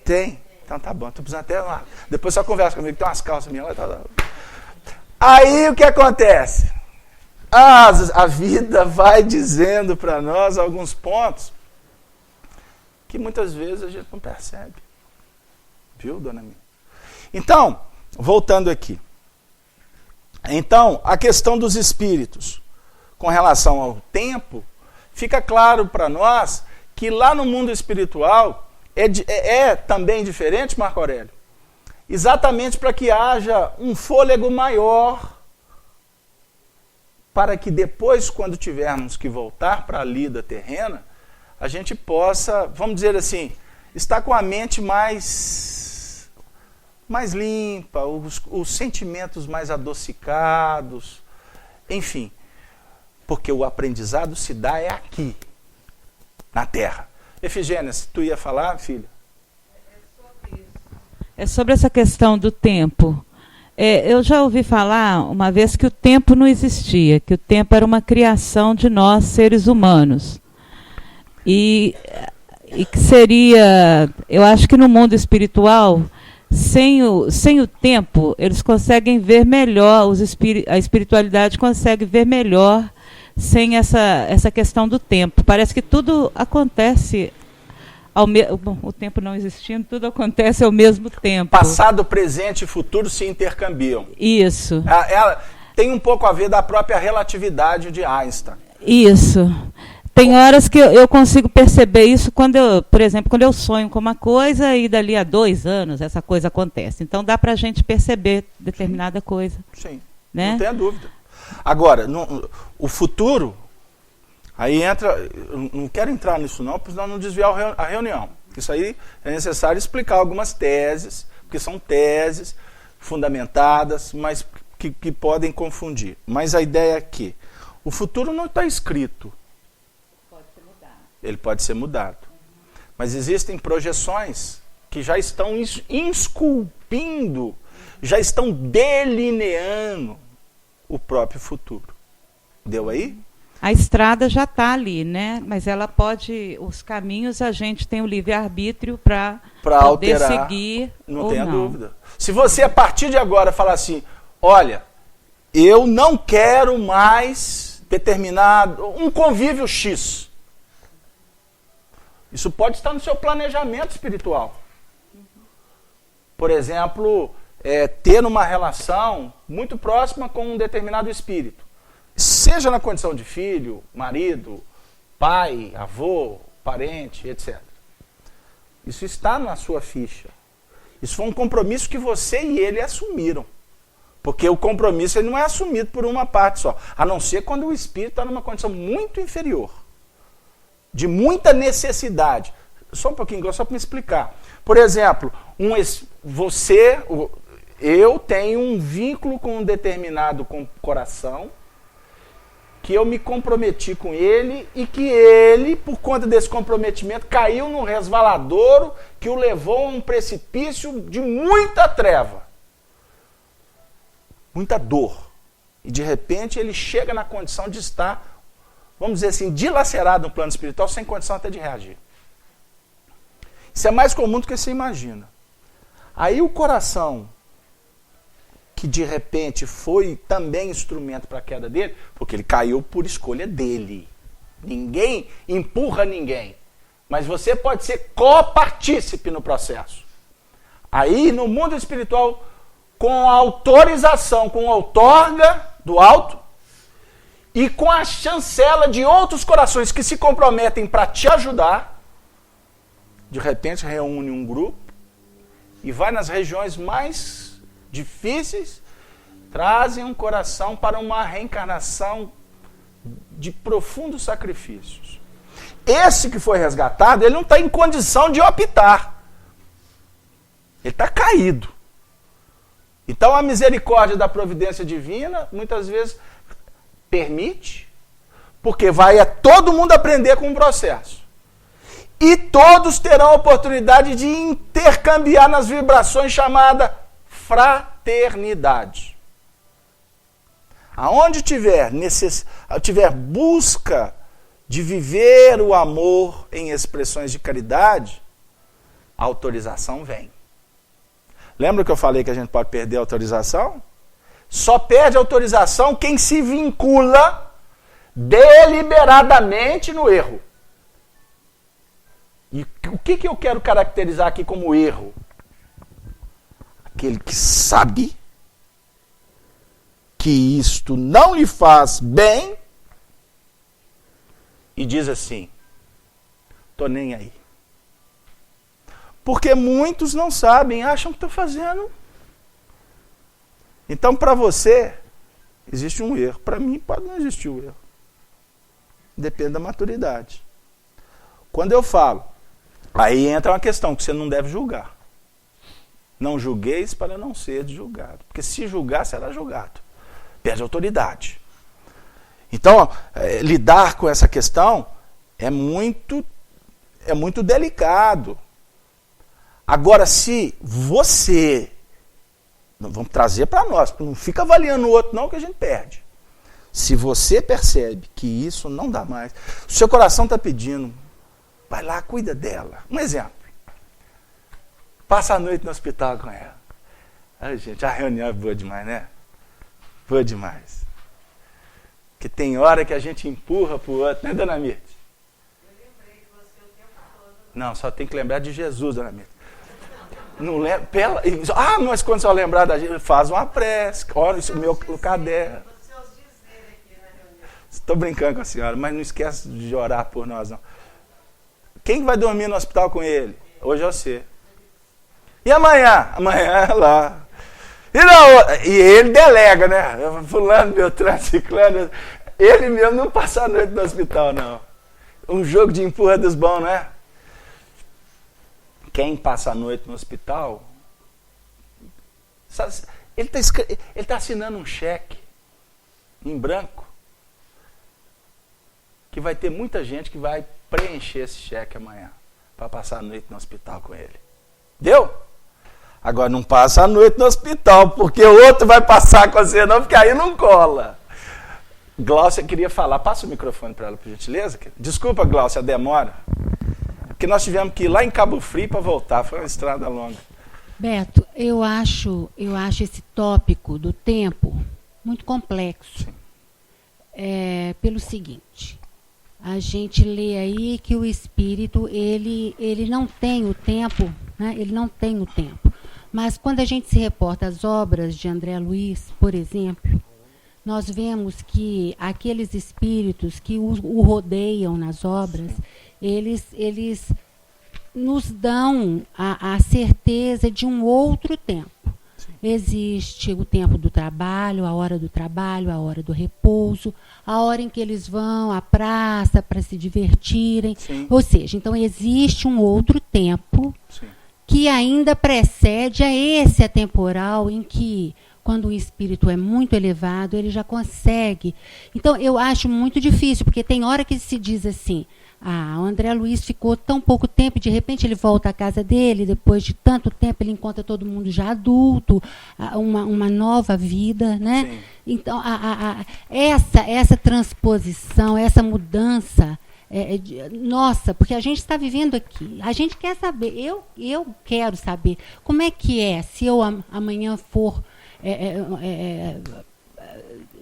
Tem. Então tá bom, tô precisando até lá. Depois só conversa comigo, tem umas calças minhas lá. Tá. Aí o que acontece? A vida vai dizendo para nós alguns pontos que muitas vezes a gente não percebe. Viu, dona Mirtes? Então, voltando aqui. Então, a questão dos espíritos com relação ao tempo, fica claro para nós que lá no mundo espiritual é também diferente, Marco Aurélio, exatamente para que haja um fôlego maior, para que depois, quando tivermos que voltar para a lida terrena, a gente possa, vamos dizer assim, estar com a mente mais limpa, os sentimentos mais adocicados, enfim. Porque o aprendizado se dá aqui, na Terra. Efigênia, tu ia falar, filha? É sobre essa questão do tempo. Eu já ouvi falar uma vez que o tempo não existia, que o tempo era uma criação de nós, seres humanos. E que seria, eu acho que no mundo espiritual, sem o tempo, eles conseguem ver melhor, a espiritualidade consegue ver melhor sem essa questão do tempo. Parece que tudo acontece, o tempo não existindo, tudo acontece ao mesmo tempo. Passado, presente e futuro se intercambiam. Isso. Ela tem um pouco a ver da própria relatividade de Einstein. Isso. Tem horas que eu consigo perceber isso por exemplo, quando eu sonho com uma coisa e dali a 2 anos essa coisa acontece. Então dá para a gente perceber determinada coisa. Sim, né? Não tenha dúvida. Agora, o futuro, aí entra, eu não quero entrar nisso não, porque senão não desviar a reunião. Isso aí é necessário explicar algumas teses, porque são teses fundamentadas, mas que podem confundir. Mas a ideia é que o futuro não está escrito. Ele pode ser mudado. Mas existem projeções que já estão esculpindo, já estão delineando o próprio futuro. Deu aí? A estrada já está ali, né? Mas ela pode, os caminhos a gente tem o livre-arbítrio para poder alterar, seguir não ou tenha não. dúvida. Se você, a partir de agora, falar assim, olha, eu não quero mais determinado, um convívio X. Isso pode estar no seu planejamento espiritual. Por exemplo, ter uma relação muito próxima com um determinado espírito. Seja na condição de filho, marido, pai, avô, parente, etc. Isso está na sua ficha. Isso foi um compromisso que você e ele assumiram. Porque o compromisso ele não é assumido por uma parte só. A não ser quando o espírito está numa condição muito inferior. De muita necessidade. Só um pouquinho, só para me explicar. Por exemplo, eu tenho um vínculo com um determinado coração, que eu me comprometi com ele e que ele, por conta desse comprometimento, caiu num resvaladouro que o levou a um precipício de muita treva, muita dor. E de repente ele chega na condição de estar, vamos dizer assim, dilacerado no plano espiritual, sem condição até de reagir. Isso é mais comum do que você imagina. Aí o coração, que de repente foi também instrumento para a queda dele, porque ele caiu por escolha dele. Ninguém empurra ninguém. Mas você pode ser copartícipe no processo. Aí, no mundo espiritual, com a autorização, com a outorga do alto, e com a chancela de outros corações que se comprometem para te ajudar, de repente reúne um grupo e vai nas regiões mais difíceis, trazem um coração para uma reencarnação de profundos sacrifícios. Esse que foi resgatado, ele não está em condição de optar. Ele está caído. Então a misericórdia da providência divina, muitas vezes, permite, porque vai todo mundo aprender com o processo. E todos terão a oportunidade de intercambiar nas vibrações chamada fraternidade. Aonde tiver busca de viver o amor em expressões de caridade, a autorização vem. Lembra que eu falei que a gente pode perder a autorização? Só perde a autorização quem se vincula deliberadamente no erro. E o que eu quero caracterizar aqui como erro? Aquele que sabe que isto não lhe faz bem e diz assim, tô nem aí. Porque muitos não sabem, acham que estão fazendo. Então, para você, existe um erro. Para mim, pode não existir o erro. Depende da maturidade. Quando eu falo, aí entra uma questão que você não deve julgar. Não julgueis para não ser julgado. Porque se julgar, será julgado. Perde autoridade. Então, lidar com essa questão é muito delicado. Agora, se você... Vamos trazer para nós, não fica avaliando o outro não, que a gente perde. Se você percebe que isso não dá mais, o seu coração está pedindo, vai lá, cuida dela. Um exemplo. Passa a noite no hospital com ela. Ai, gente, a reunião é boa demais, né? Boa demais. Que tem hora que a gente empurra pro outro, né, dona Mirth? Eu lembrei de você o tempo todo. Não, só tem que lembrar de Jesus, dona Mirth. Não lembra? Mas quando você lembrar da gente, faz uma prece. Olha isso, meu caderno. Os seus dizeres aqui na reunião. Estou brincando com a senhora, mas não esquece de orar por nós, não. Quem vai dormir no hospital com ele? Hoje é você. E amanhã? Amanhã é lá. E ele delega, né? Fulano, Beltrano, Ciclano. Ele mesmo não passa a noite no hospital, não. Um jogo de empurra dos bons, né? Quem passa a noite no hospital, ele está assinando um cheque em branco, que vai ter muita gente que vai preencher esse cheque amanhã, para passar a noite no hospital com ele. Deu? Agora não passa a noite no hospital, porque o outro vai passar com você não, porque aí não cola. Gláucia queria falar. Passa o microfone para ela, por gentileza. Desculpa, Gláucia, a demora. Porque nós tivemos que ir lá em Cabo Frio para voltar. Foi uma estrada longa. Beto, eu acho esse tópico do tempo muito complexo. Sim. Pelo seguinte, a gente lê aí que o espírito, ele não tem o tempo, né? Ele não tem o tempo. Mas quando a gente se reporta às obras de André Luiz, por exemplo, nós vemos que aqueles espíritos que o rodeiam nas obras, eles nos dão a certeza de um outro tempo. Existe o tempo do trabalho, a hora do repouso, a hora em que eles vão à praça para se divertirem. Sim. Ou seja, então existe um outro tempo Sim. que ainda precede a esse atemporal em que, quando o espírito é muito elevado, ele já consegue. Então, eu acho muito difícil, porque tem hora que se diz assim, o André Luiz ficou tão pouco tempo, de repente ele volta à casa dele, depois de tanto tempo ele encontra todo mundo já adulto, uma nova vida, né? Sim. Então, essa transposição, essa mudança, nossa, porque a gente está vivendo aqui, a gente quer saber, eu quero saber, como é que é, se eu amanhã for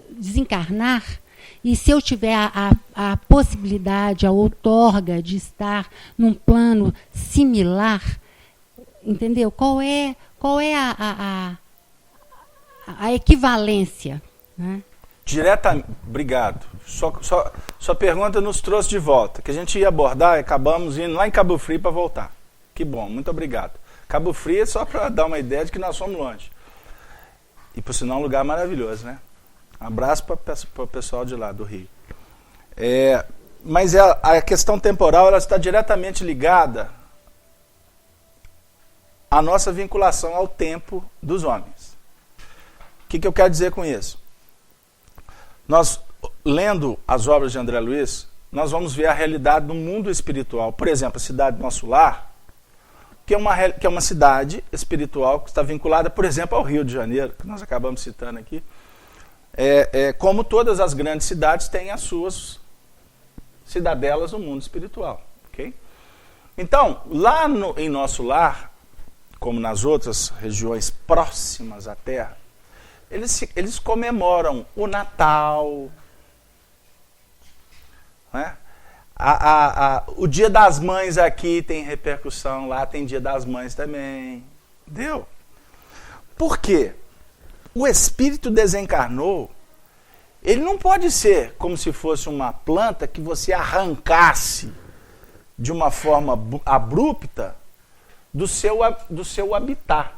desencarnar, e se eu tiver a possibilidade, a outorga de estar num plano similar, entendeu? Qual é a equivalência, né? Diretamente, obrigado. Sua pergunta nos trouxe de volta, que a gente ia abordar e acabamos indo lá em Cabo Frio para voltar. Que bom, muito obrigado. Cabo Frio é só para dar uma ideia de que nós somos longe. E por sinal é um lugar maravilhoso, né? Um abraço para o pessoal de lá, do Rio. Mas a questão temporal ela está diretamente ligada à nossa vinculação ao tempo dos homens. O que eu quero dizer com isso? Nós, lendo as obras de André Luiz, nós vamos ver a realidade do mundo espiritual. Por exemplo, a cidade do nosso lar, que é uma cidade espiritual que está vinculada, por exemplo, ao Rio de Janeiro, que nós acabamos citando aqui. Como todas as grandes cidades têm as suas cidadelas no mundo espiritual. Okay? Então, lá em nosso lar, como nas outras regiões próximas à Terra, eles comemoram o Natal, né? O Dia das Mães aqui tem repercussão, lá tem Dia das Mães também. Entendeu? Por quê? O espírito desencarnou, ele não pode ser como se fosse uma planta que você arrancasse de uma forma abrupta do seu habitat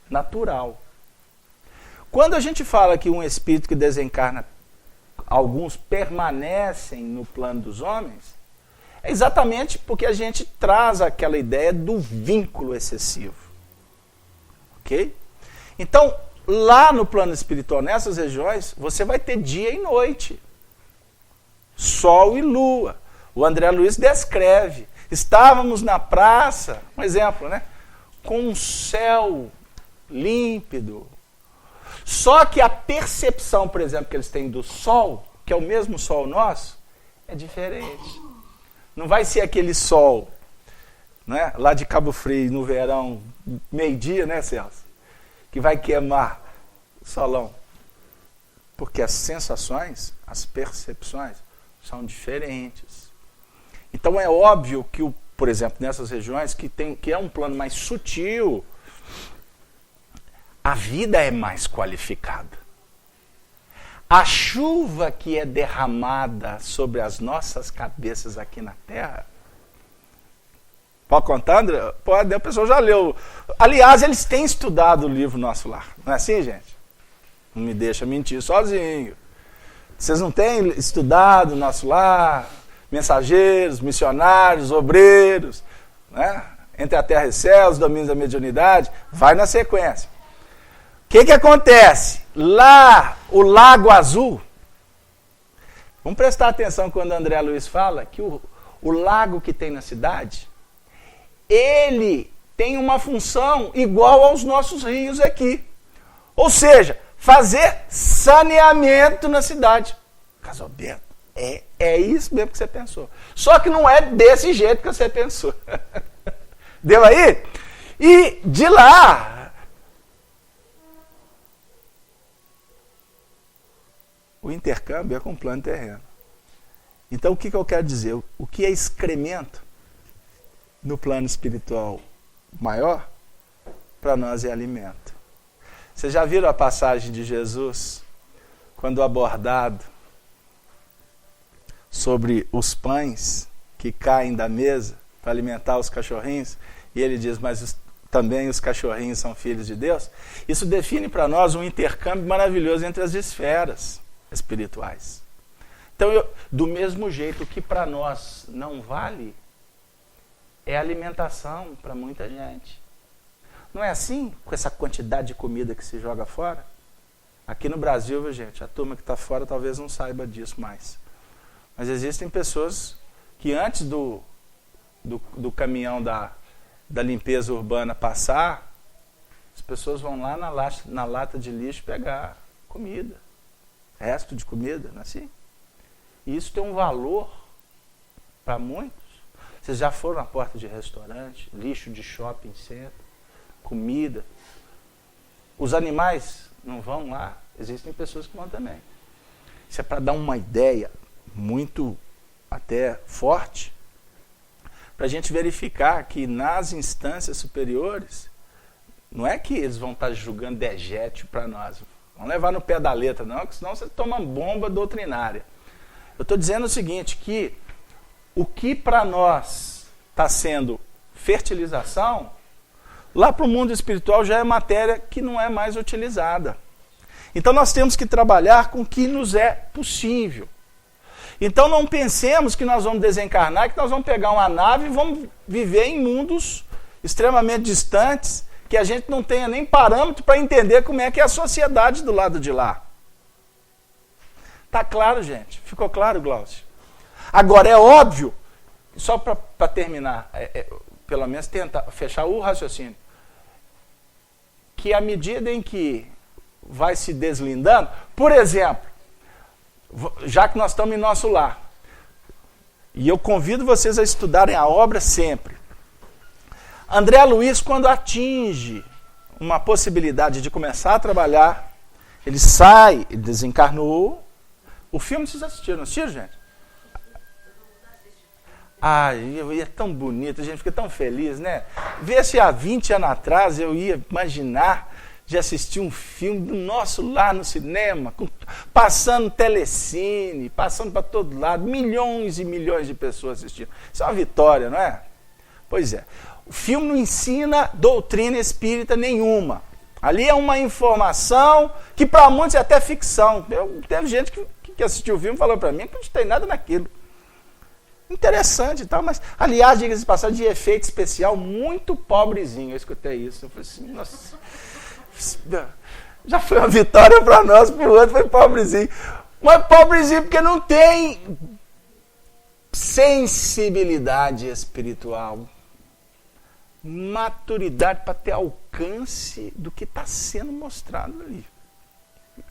natural. Quando a gente fala que um espírito que desencarna, alguns permanecem no plano dos homens, é exatamente porque a gente traz aquela ideia do vínculo excessivo. Ok? Então, lá no plano espiritual, nessas regiões, você vai ter dia e noite. Sol e lua. O André Luiz descreve. Estávamos na praça, um exemplo, né? Com um céu límpido. Só que a percepção, por exemplo, que eles têm do sol, que é o mesmo sol nosso, é diferente. Não vai ser aquele sol né? Lá de Cabo Frio, no verão, meio-dia, né, Celso? Que vai queimar o solão. Porque as sensações, as percepções são diferentes. Então é óbvio que, por exemplo, nessas regiões que é um plano mais sutil, a vida é mais qualificada. A chuva que é derramada sobre as nossas cabeças aqui na Terra. Pode contar, André? Pode, a pessoa já leu. Aliás, eles têm estudado o livro Nosso Lar. Não é assim, gente? Não me deixa mentir sozinho. Vocês não têm estudado Nosso Lar? Mensageiros, missionários, obreiros, né? Entre a terra e céus, domínios da mediunidade. Vai na sequência. O que acontece? Lá, o Lago Azul. Vamos prestar atenção quando o André Luiz fala que o lago que tem na cidade, ele tem uma função igual aos nossos rios aqui. Ou seja, fazer saneamento na cidade. Casalberto, é isso mesmo que você pensou. Só que não é desse jeito que você pensou. Deu aí? E de lá, o intercâmbio é com plano terreno. Então o que eu quero dizer? O que é excremento no plano espiritual maior, para nós é alimento. Vocês já viram a passagem de Jesus, quando abordado sobre os pães que caem da mesa para alimentar os cachorrinhos, e ele diz, mas também os cachorrinhos são filhos de Deus? Isso define para nós um intercâmbio maravilhoso entre as esferas espirituais. Então, do mesmo jeito que para nós não vale, é alimentação para muita gente. Não é assim, com essa quantidade de comida que se joga fora? Aqui no Brasil, viu, gente, a turma que está fora talvez não saiba disso mais. Mas existem pessoas que antes do caminhão da limpeza urbana passar, as pessoas vão lá na lata de lixo pegar comida. Resto de comida, não é assim? E isso tem um valor para muitos. Vocês já foram na porta de restaurante, lixo de shopping center, comida. Os animais não vão lá, existem pessoas que vão também. Isso é para dar uma ideia muito até forte, para a gente verificar que nas instâncias superiores, não é que eles vão estar julgando degétil para nós. Vão levar no pé da letra, não, porque senão você toma bomba doutrinária. Eu estou dizendo o seguinte, que o que para nós está sendo fertilização, lá para o mundo espiritual já é matéria que não é mais utilizada. Então nós temos que trabalhar com o que nos é possível. Então não pensemos que nós vamos desencarnar, que nós vamos pegar uma nave e vamos viver em mundos extremamente distantes, que a gente não tenha nem parâmetro para entender como é que é a sociedade do lado de lá. Tá claro, gente? Ficou claro, Glaucio? Agora, é óbvio, só para terminar, pelo menos tentar fechar o raciocínio, que à medida em que vai se deslindando, por exemplo, já que nós estamos em Nosso Lar, e eu convido vocês a estudarem a obra sempre, André Luiz, quando atinge uma possibilidade de começar a trabalhar, ele sai, ele desencarnou. O filme vocês assistiram, não assistiram, gente? Ai, é tão bonito, a gente fica tão feliz, né? Vê se há 20 anos atrás eu ia imaginar de assistir um filme do Nosso Lar no cinema, passando telecine, passando para todo lado, milhões e milhões de pessoas assistindo. Isso é uma vitória, não é? Pois é. O filme não ensina doutrina espírita nenhuma. Ali é uma informação que para muitos é até ficção. Teve gente que assistiu o filme e falou para mim que não tem nada naquilo. Interessante e tal, mas, aliás, diga-se de passagem, de efeito especial muito pobrezinho. Eu escutei isso. Eu falei assim, nossa, já foi uma vitória para nós, para o outro foi pobrezinho. Mas pobrezinho porque não tem sensibilidade espiritual, maturidade para ter alcance do que está sendo mostrado ali.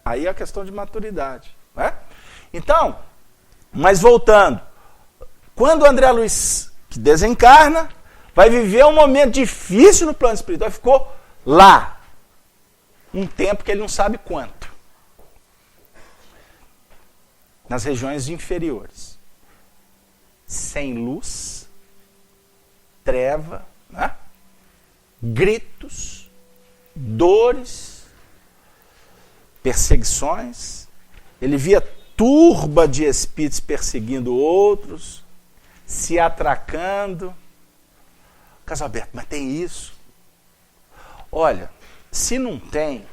Aí é a questão de maturidade, né? Então, mas voltando, quando o André Luiz que desencarna, vai viver um momento difícil no plano espiritual, ficou lá um tempo que ele não sabe quanto, nas regiões inferiores, sem luz, treva, né? Gritos, dores, perseguições. Ele via turba de espíritos perseguindo outros, se atracando. Casalberto, mas tem isso? Olha, se não tem,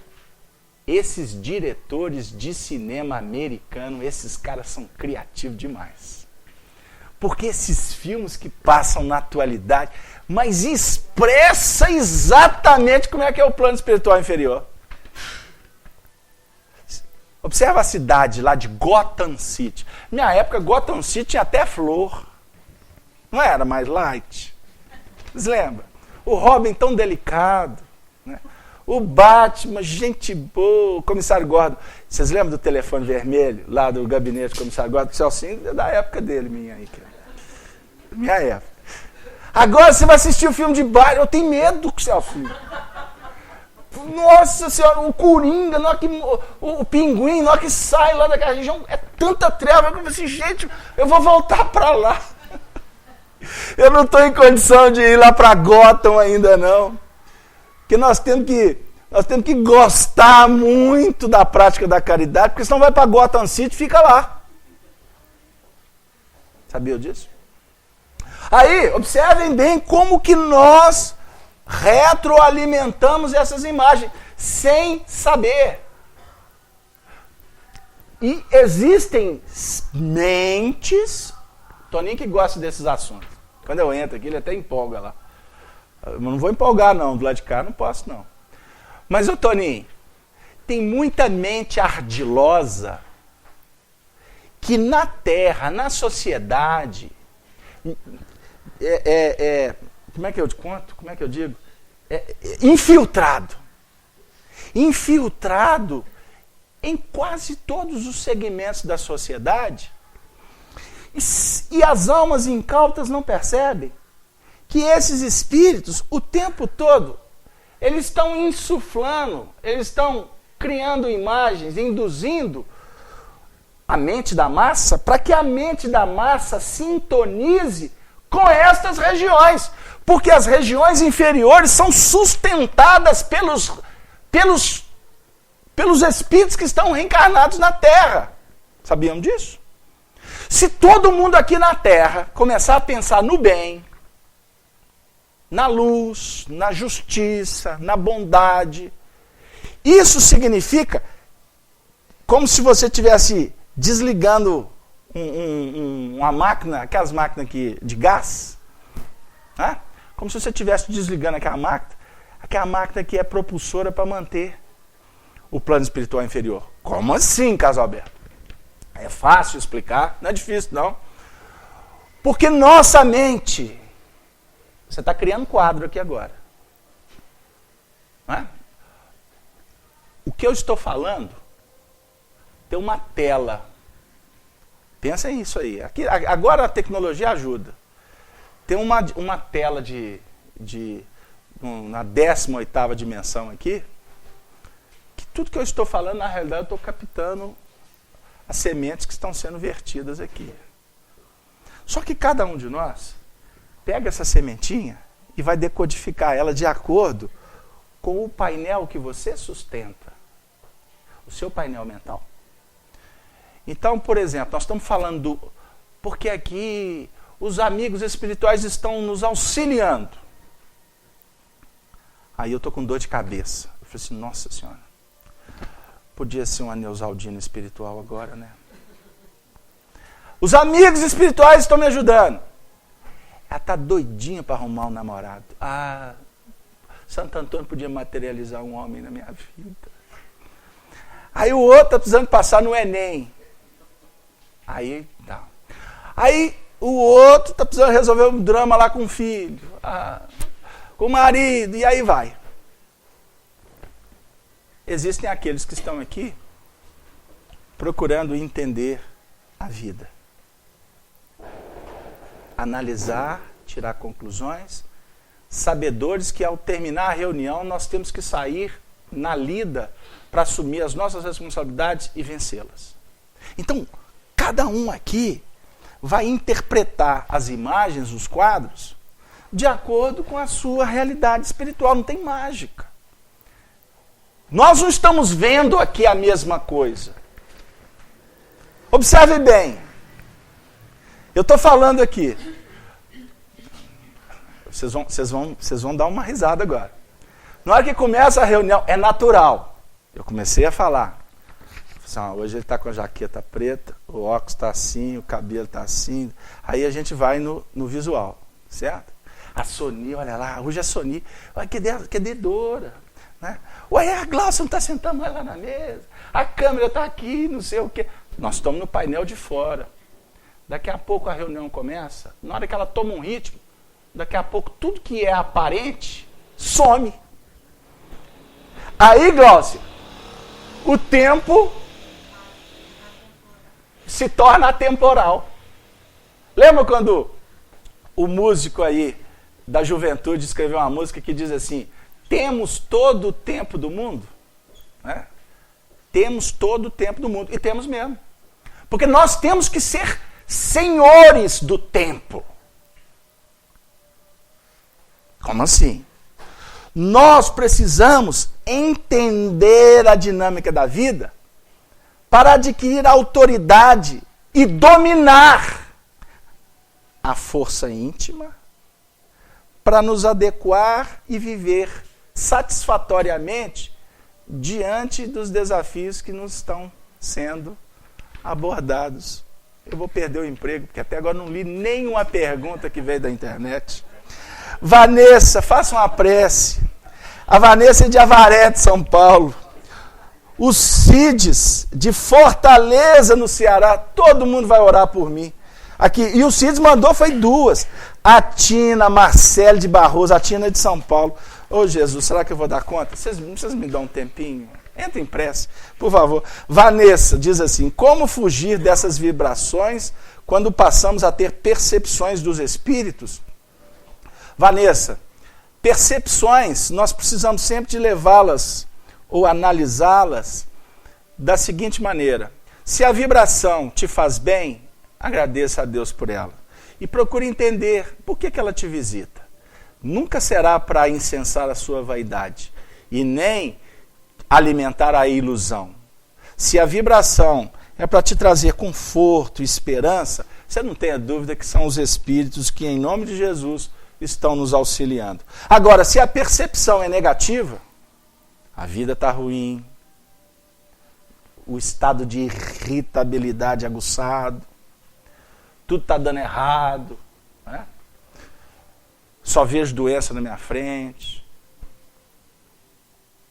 esses diretores de cinema americano, esses caras são criativos demais. Porque esses filmes que passam na atualidade, mas expressa exatamente como é que é o plano espiritual inferior. Observa a cidade lá de Gotham City. Minha época, Gotham City tinha até flor. Não era mais light. Vocês lembram? O Robin tão delicado, né? O Batman, gente boa, o Comissário Gordon. Vocês lembram do telefone vermelho, lá do gabinete do Comissário Gordon? O Celcinho é da época dele, minha aí. Minha época. Agora você vai assistir o filme de Batman, eu tenho medo do Celcinho. Nossa Senhora, o Coringa, o Pinguim, na hora que sai lá daquela região, é tanta treva, eu falei assim, gente, eu vou voltar pra lá. Eu não estou em condição de ir lá para Gotham ainda não. Porque nós temos que gostar muito da prática da caridade, porque senão vai para Gotham City e fica lá. Sabia disso? Aí, observem bem como que nós retroalimentamos essas imagens, sem saber. E existem mentes, Toninho que gosta desses assuntos. Quando eu entro aqui, ele até empolga lá. Eu não vou empolgar não, do lado de cá não posso não. Mas o Toninho, tem muita mente ardilosa que na Terra, na sociedade, como é que eu te conto? Como é que eu digo? Infiltrado. Infiltrado em quase todos os segmentos da sociedade. E as almas incautas não percebem que esses espíritos, o tempo todo, eles estão insuflando, eles estão criando imagens, induzindo a mente da massa, para que a mente da massa sintonize com estas regiões. Porque as regiões inferiores são sustentadas pelos espíritos que estão reencarnados na Terra. Sabiam disso? Se todo mundo aqui na Terra começar a pensar no bem, na luz, na justiça, na bondade, isso significa como se você estivesse desligando uma máquina, aquelas máquinas de gás, né? Como se você estivesse desligando aquela máquina que é propulsora para manter o plano espiritual inferior. Como assim, Casalberto? É fácil explicar, não é difícil não. Porque nossa mente, você está criando quadro aqui agora. Não é? O que eu estou falando tem uma tela. Pensa nisso aí. Aqui, agora a tecnologia ajuda. Tem uma tela na 18ª dimensão aqui, que tudo que eu estou falando, na realidade, eu estou captando as sementes que estão sendo vertidas aqui. Só que cada um de nós pega essa sementinha e vai decodificar ela de acordo com o painel que você sustenta, o seu painel mental. Então, por exemplo, nós estamos falando porque aqui os amigos espirituais estão nos auxiliando. Aí eu estou com dor de cabeça. Eu falei assim, nossa Senhora, podia ser uma Neusaldina espiritual agora, né? Os amigos espirituais estão me ajudando. Ela está doidinha para arrumar um namorado. Ah, Santo Antônio podia materializar um homem na minha vida. Aí o outro está precisando passar no Enem. Aí, tá. Aí o outro está precisando resolver um drama lá com o filho, com o marido, e aí vai. Existem aqueles que estão aqui procurando entender a vida. Analisar, tirar conclusões sabedores que ao terminar a reunião nós temos que sair na lida para assumir as nossas responsabilidades e vencê-las. Então, cada um aqui vai interpretar as imagens, os quadros, de acordo com a sua realidade espiritual. Não tem mágica. Nós não estamos vendo aqui a mesma coisa. Observe bem. Eu estou falando aqui. Vocês vão dar uma risada agora. Na hora que começa a reunião, é natural. Eu comecei a falar. Hoje ele está com a jaqueta preta, o óculos está assim, o cabelo está assim. Aí a gente vai no visual, certo? A Sony, olha lá, hoje a Sony, olha que dedora. Né? Ué, a Glaucia não está sentando mais lá na mesa. A câmera está aqui, não sei o quê. Nós estamos no painel de fora. Daqui a pouco a reunião começa. Na hora que ela toma um ritmo, daqui a pouco tudo que é aparente some. Aí, Glaucia, o tempo se torna atemporal. Lembra quando o músico aí da juventude escreveu uma música que diz assim: temos todo o tempo do mundo? Né? Temos todo o tempo do mundo. E temos mesmo. Porque nós temos que ser senhores do tempo. Como assim? Nós precisamos entender a dinâmica da vida para adquirir autoridade e dominar a força íntima para nos adequar e viver satisfatoriamente diante dos desafios que nos estão sendo abordados. Eu vou perder o emprego, porque até agora não li nenhuma pergunta que veio da internet. Vanessa, faça uma prece. A Vanessa é de Avaré, de São Paulo. Os Cides, de Fortaleza, no Ceará. Todo mundo vai orar por mim. Aqui. E o Cides mandou, foi duas. A Tina, a Marcele de Barroso, a Tina é de São Paulo. Ô Jesus, será que eu vou dar conta? Vocês me dão um tempinho? Entra em prece, por favor. Vanessa diz assim: como fugir dessas vibrações quando passamos a ter percepções dos espíritos? Vanessa, percepções, nós precisamos sempre de levá-las ou analisá-las da seguinte maneira: se a vibração te faz bem, agradeça a Deus por ela. E procure entender por que ela te visita. Nunca será para incensar a sua vaidade e nem alimentar a ilusão. Se a vibração é para te trazer conforto e esperança, você não tenha dúvida que são os espíritos que, em nome de Jesus, estão nos auxiliando. Agora, se a percepção é negativa, a vida está ruim, o estado de irritabilidade aguçado, tudo está dando errado, né? Só vejo doença na minha frente.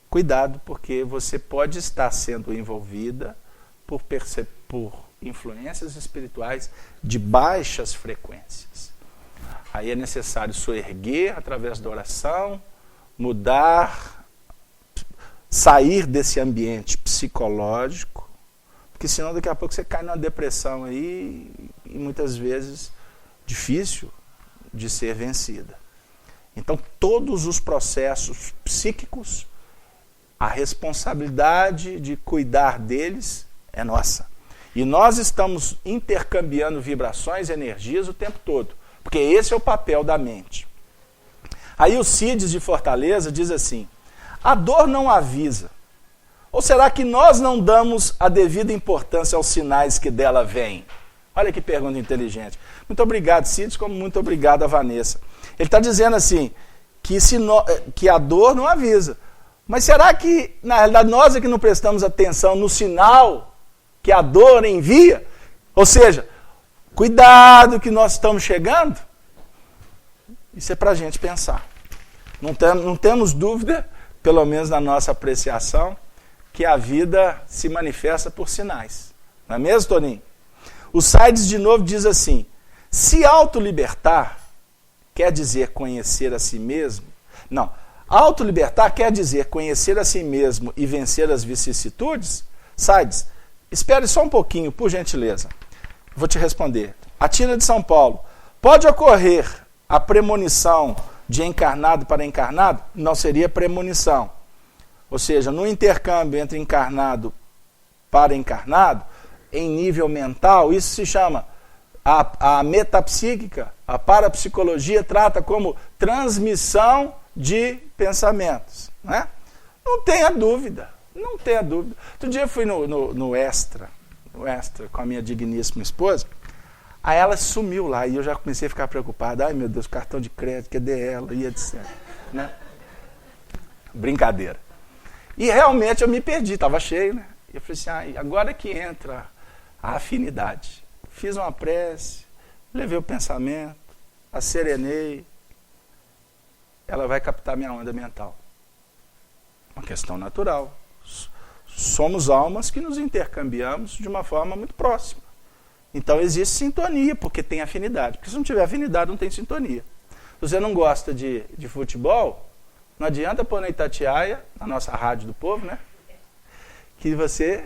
Cuidado, porque você pode estar sendo envolvida por influências espirituais de baixas frequências. Aí é necessário soerguer através da oração, mudar, sair desse ambiente psicológico, porque senão daqui a pouco você cai numa depressão aí e muitas vezes difícil de ser vencida. Então todos os processos psíquicos, a responsabilidade de cuidar deles é nossa. E nós estamos intercambiando vibrações e energias o tempo todo, porque esse é o papel da mente. Aí o Cides de Fortaleza diz assim: a dor não avisa. Ou será que nós não damos a devida importância aos sinais que dela vêm? Olha que pergunta inteligente. Muito obrigado, Cides, como muito obrigado a Vanessa. Ele está dizendo assim, que a dor não avisa. Mas será que, na realidade, nós é que não prestamos atenção no sinal que a dor envia? Ou seja, cuidado que nós estamos chegando? Isso é para a gente pensar. Não temos dúvida, pelo menos na nossa apreciação, que a vida se manifesta por sinais. Não é mesmo, Toninho? O Saides, de novo, diz assim: se autolibertar quer dizer conhecer a si mesmo? Não. Autolibertar quer dizer conhecer a si mesmo e vencer as vicissitudes? Saides, espere só um pouquinho, por gentileza. Vou te responder. A Tina de São Paulo: pode ocorrer a premonição de encarnado para encarnado, não seria premonição. Ou seja, no intercâmbio entre encarnado para encarnado, em nível mental, isso se chama, a metapsíquica, a parapsicologia trata como transmissão de pensamentos. Né? Não tenha dúvida, não tenha dúvida. Outro dia eu fui no Extra com a minha digníssima esposa, aí ela sumiu lá e eu já comecei a ficar preocupado. Ai meu Deus, cartão de crédito, cadê ela? E etc. Né? Brincadeira. E realmente eu me perdi, estava cheio, né? E eu falei assim, agora que entra a afinidade. Fiz uma prece, levei o pensamento, a serenei, ela vai captar minha onda mental. Uma questão natural. Somos almas que nos intercambiamos de uma forma muito próxima. Então existe sintonia, porque tem afinidade. Porque se não tiver afinidade, não tem sintonia. Se você não gosta de futebol, não adianta pôr na Itatiaia, na nossa rádio do povo, né? Que você...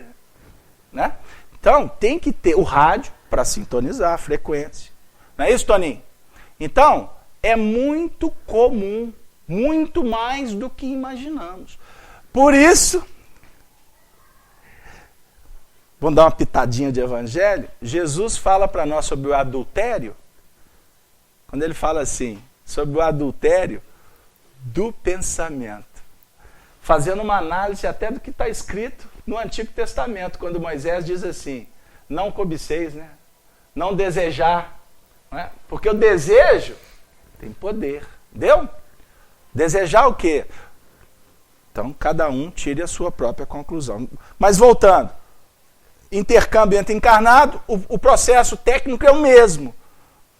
né? Então, tem que ter o rádio para sintonizar a frequência. Não é isso, Toninho? Então, é muito comum, muito mais do que imaginamos. Por isso, vamos dar uma pitadinha de evangelho, Jesus fala para nós sobre o adultério, quando ele fala assim, sobre o adultério do pensamento, fazendo uma análise até do que está escrito no Antigo Testamento, quando Moisés diz assim, não cobiceis, né? Não desejar, né? Porque o desejo tem poder, entendeu? Desejar o quê? Então, cada um tire a sua própria conclusão. Mas voltando, intercâmbio entre encarnado, o processo técnico é o mesmo.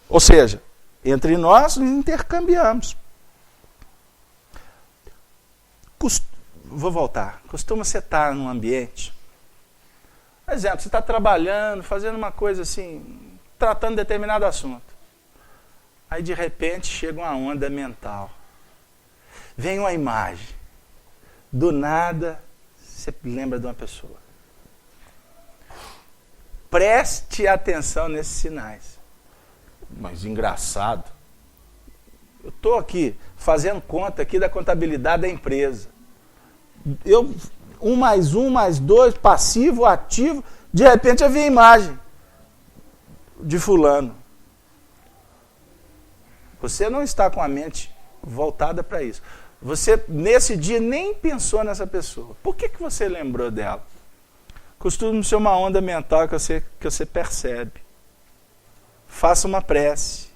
Ou seja, entre nós intercambiamos. Vou voltar. Costuma você estar num ambiente, por exemplo, você está trabalhando, fazendo uma coisa assim, tratando determinado assunto. Aí de repente chega uma onda mental. Vem uma imagem. Do nada, você lembra de uma pessoa. Preste atenção nesses sinais. Mas engraçado. Eu estou aqui fazendo conta aqui da contabilidade da empresa. 1 mais 1 mais 2, passivo, ativo. De repente eu vi a imagem de fulano. Você não está com a mente voltada para isso. Você, nesse dia, nem pensou nessa pessoa. Por que você lembrou dela? Costuma ser uma onda mental que você percebe. Faça uma prece.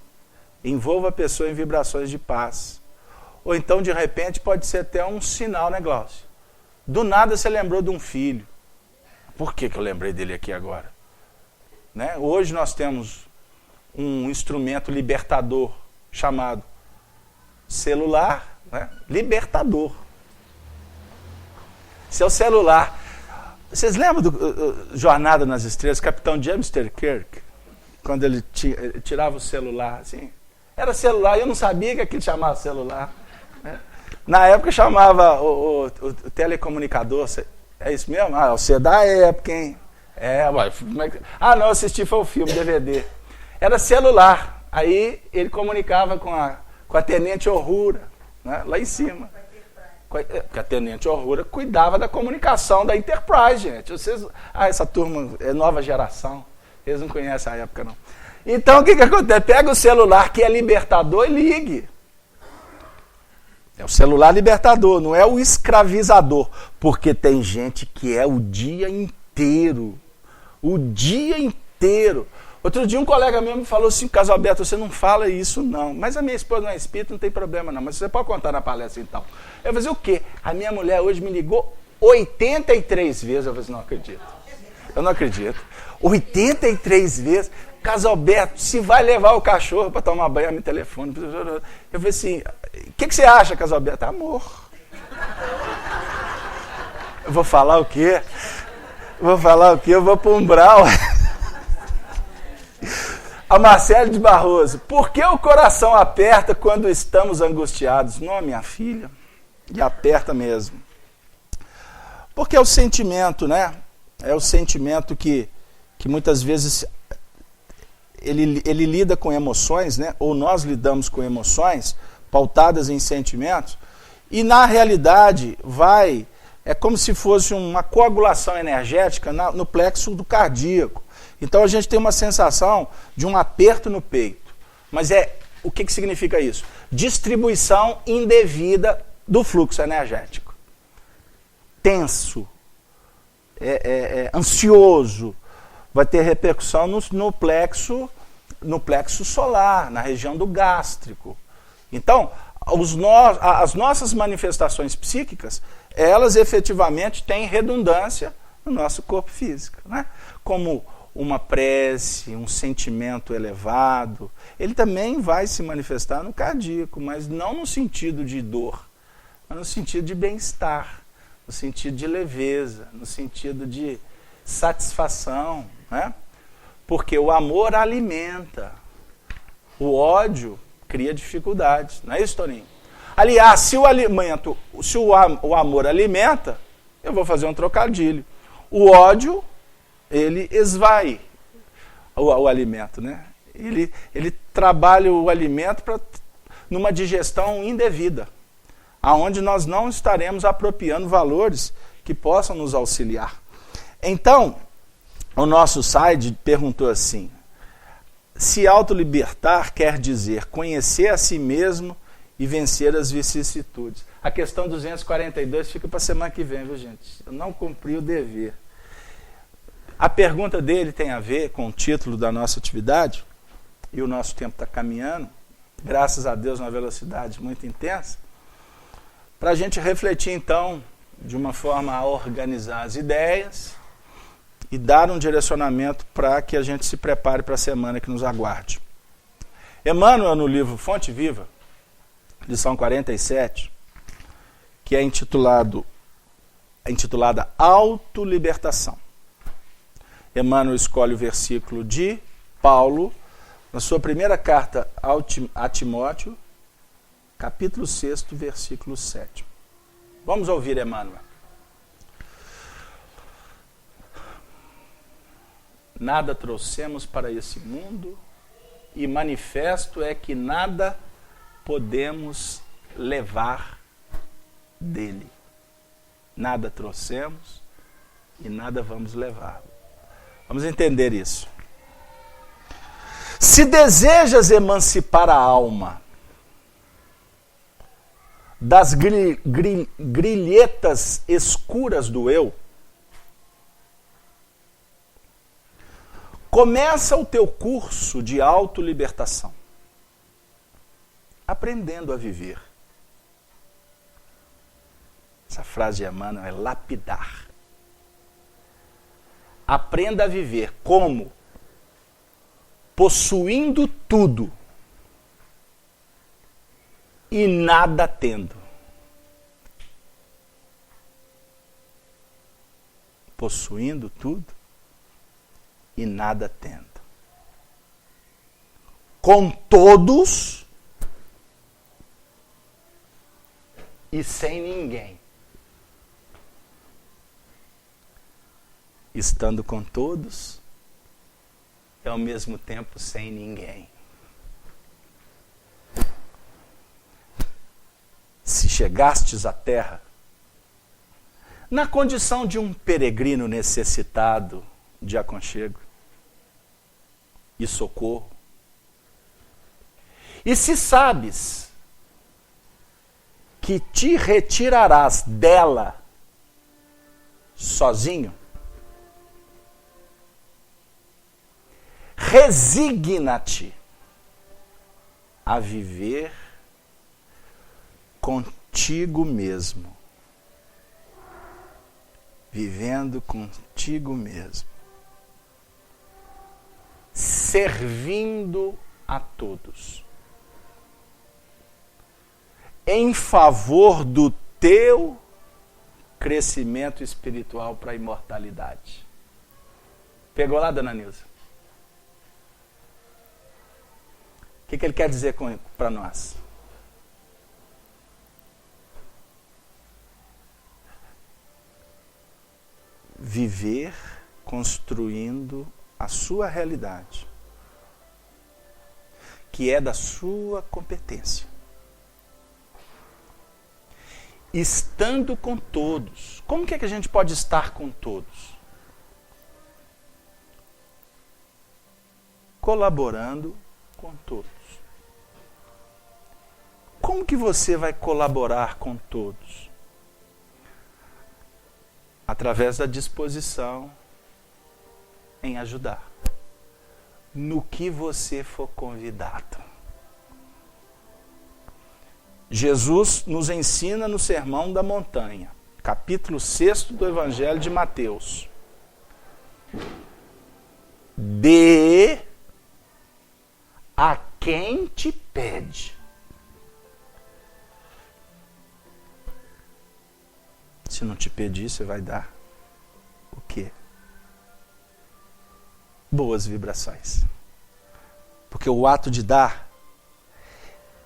Envolva a pessoa em vibrações de paz. Ou então, de repente, pode ser até um sinal, né, Glaucio? Do nada você lembrou de um filho. Por que eu lembrei dele aqui agora? Né? Hoje nós temos um instrumento libertador chamado celular, né? Libertador. Seu celular. Vocês lembram do Jornada nas Estrelas, Capitão James T. Kirk? Quando ele tirava o celular, assim. Era celular, e eu não sabia que aquilo chamava celular. Né? Na época chamava o telecomunicador. É isso mesmo? Ah, você é da época, hein? Não, assisti foi o filme, DVD. Era celular. Aí ele comunicava com a Tenente Ohura, né? Lá em cima. Porque a Tenente Ohura cuidava da comunicação da Enterprise, gente. Essa turma é nova geração. Eles não conhecem a época, não. Então, o que acontece? Pega o celular que é libertador e ligue. É o celular libertador, não é o escravizador. Porque tem gente que é o dia inteiro. O dia inteiro. Outro dia um colega meu me falou assim, Casalberto, você não fala isso não. Mas a minha esposa não é espírita, não tem problema não. Mas você pode contar na palestra então. Eu falei, o quê? A minha mulher hoje me ligou 83 vezes. Eu falei, não acredito. Eu não acredito. 83 vezes. Casalberto, se vai levar o cachorro para tomar banho, me telefone. Eu falei assim, o que você acha, Casalberto? Amor. Eu vou falar o quê? Eu vou para o umbral. A Marcele de Barroso, por que o coração aperta quando estamos angustiados? Não, minha filha, e aperta mesmo. Porque é o sentimento, né? É o sentimento que muitas vezes ele lida com emoções, né? Ou nós lidamos com emoções pautadas em sentimentos, e na realidade é como se fosse uma coagulação energética no plexo do cardíaco. Então a gente tem uma sensação de um aperto no peito. Mas o que significa isso? Distribuição indevida do fluxo energético. Tenso, ansioso, vai ter repercussão no plexo solar, na região do gástrico. Então, as nossas manifestações psíquicas, elas efetivamente têm redundância no nosso corpo físico, né? Como uma prece, um sentimento elevado, ele também vai se manifestar no cardíaco, mas não no sentido de dor, mas no sentido de bem-estar, no sentido de leveza, no sentido de satisfação, né? Porque o amor alimenta, o ódio cria dificuldades, não é isso, Toninho? Aliás, se o amor alimenta, eu vou fazer um trocadilho. O ódio, ele esvai o alimento, né? Ele trabalha o alimento numa digestão indevida, aonde nós não estaremos apropriando valores que possam nos auxiliar. Então, o nosso site perguntou assim: se autolibertar quer dizer conhecer a si mesmo e vencer as vicissitudes. A questão 242 fica para a semana que vem, viu, gente? Eu não cumpri o dever. A pergunta dele tem a ver com o título da nossa atividade, e o nosso tempo está caminhando, graças a Deus, numa velocidade muito intensa, para a gente refletir, então, de uma forma a organizar as ideias e dar um direcionamento para que a gente se prepare para a semana que nos aguarde. Emmanuel, no livro Fonte Viva, lição 47, que é intitulada Autolibertação. Emmanuel escolhe o versículo de Paulo, na sua primeira carta a Timóteo, capítulo 6, versículo 7. Vamos ouvir Emmanuel. Nada trouxemos para esse mundo, e manifesto é que nada podemos levar dele. Nada trouxemos e nada vamos levar. Vamos entender isso. Se desejas emancipar a alma das grilhetas escuras do eu, começa o teu curso de autolibertação, aprendendo a viver. Essa frase de Emmanuel é lapidar. Aprenda a viver como? Possuindo tudo e nada tendo. Possuindo tudo e nada tendo. Com todos e sem ninguém. Estando com todos e ao mesmo tempo sem ninguém. Se chegastes à terra na condição de um peregrino necessitado de aconchego e socorro, e se sabes que te retirarás dela sozinho, resigna-te a viver contigo mesmo, vivendo contigo mesmo, servindo a todos, em favor do teu crescimento espiritual para a imortalidade. Pegou lá, dona Nilza? O que ele quer dizer para nós? Viver construindo a sua realidade, que é da sua competência. estando com todos. Como que é que a gente pode estar com todos? Colaborando com todos. Como que você vai colaborar com todos? Através da disposição em ajudar. No que você for convidado. Jesus nos ensina no Sermão da Montanha, capítulo 6 do Evangelho de Mateus. Dê a quem te pede. Se não te pedir, você vai dar o quê? Boas vibrações. Porque o ato de dar,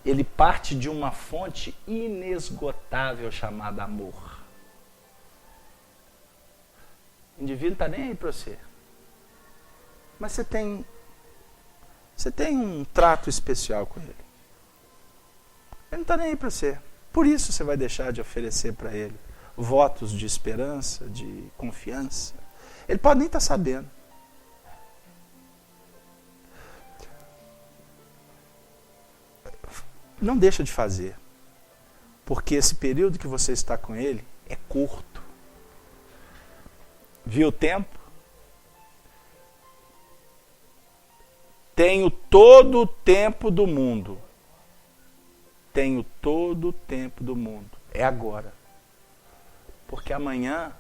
ele parte de uma fonte inesgotável chamada amor. O indivíduo não está nem aí para você. Mas você tem um trato especial com ele. Ele não está nem aí para você. Por isso você vai deixar de oferecer para ele votos de esperança, de confiança. Ele pode nem estar sabendo. Não deixa de fazer, porque esse período que você está com ele é curto. Viu o tempo? Tenho todo o tempo do mundo. Tenho todo o tempo do mundo. É agora. Porque amanhã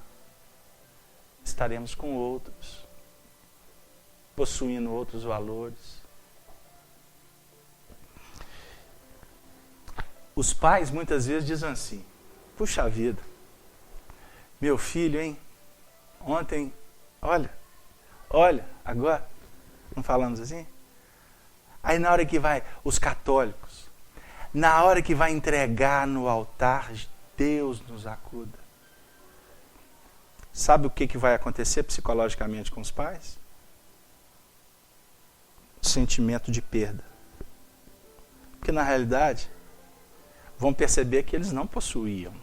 estaremos com outros, possuindo outros valores. Os pais muitas vezes dizem assim: puxa vida, meu filho, hein? Ontem, olha, agora, não falamos assim? Aí na hora que vai, os católicos, na hora que vai entregar no altar, Deus nos acuda. Sabe o que vai acontecer psicologicamente com os pais? Sentimento de perda. Porque na realidade, vão perceber que eles não possuíam.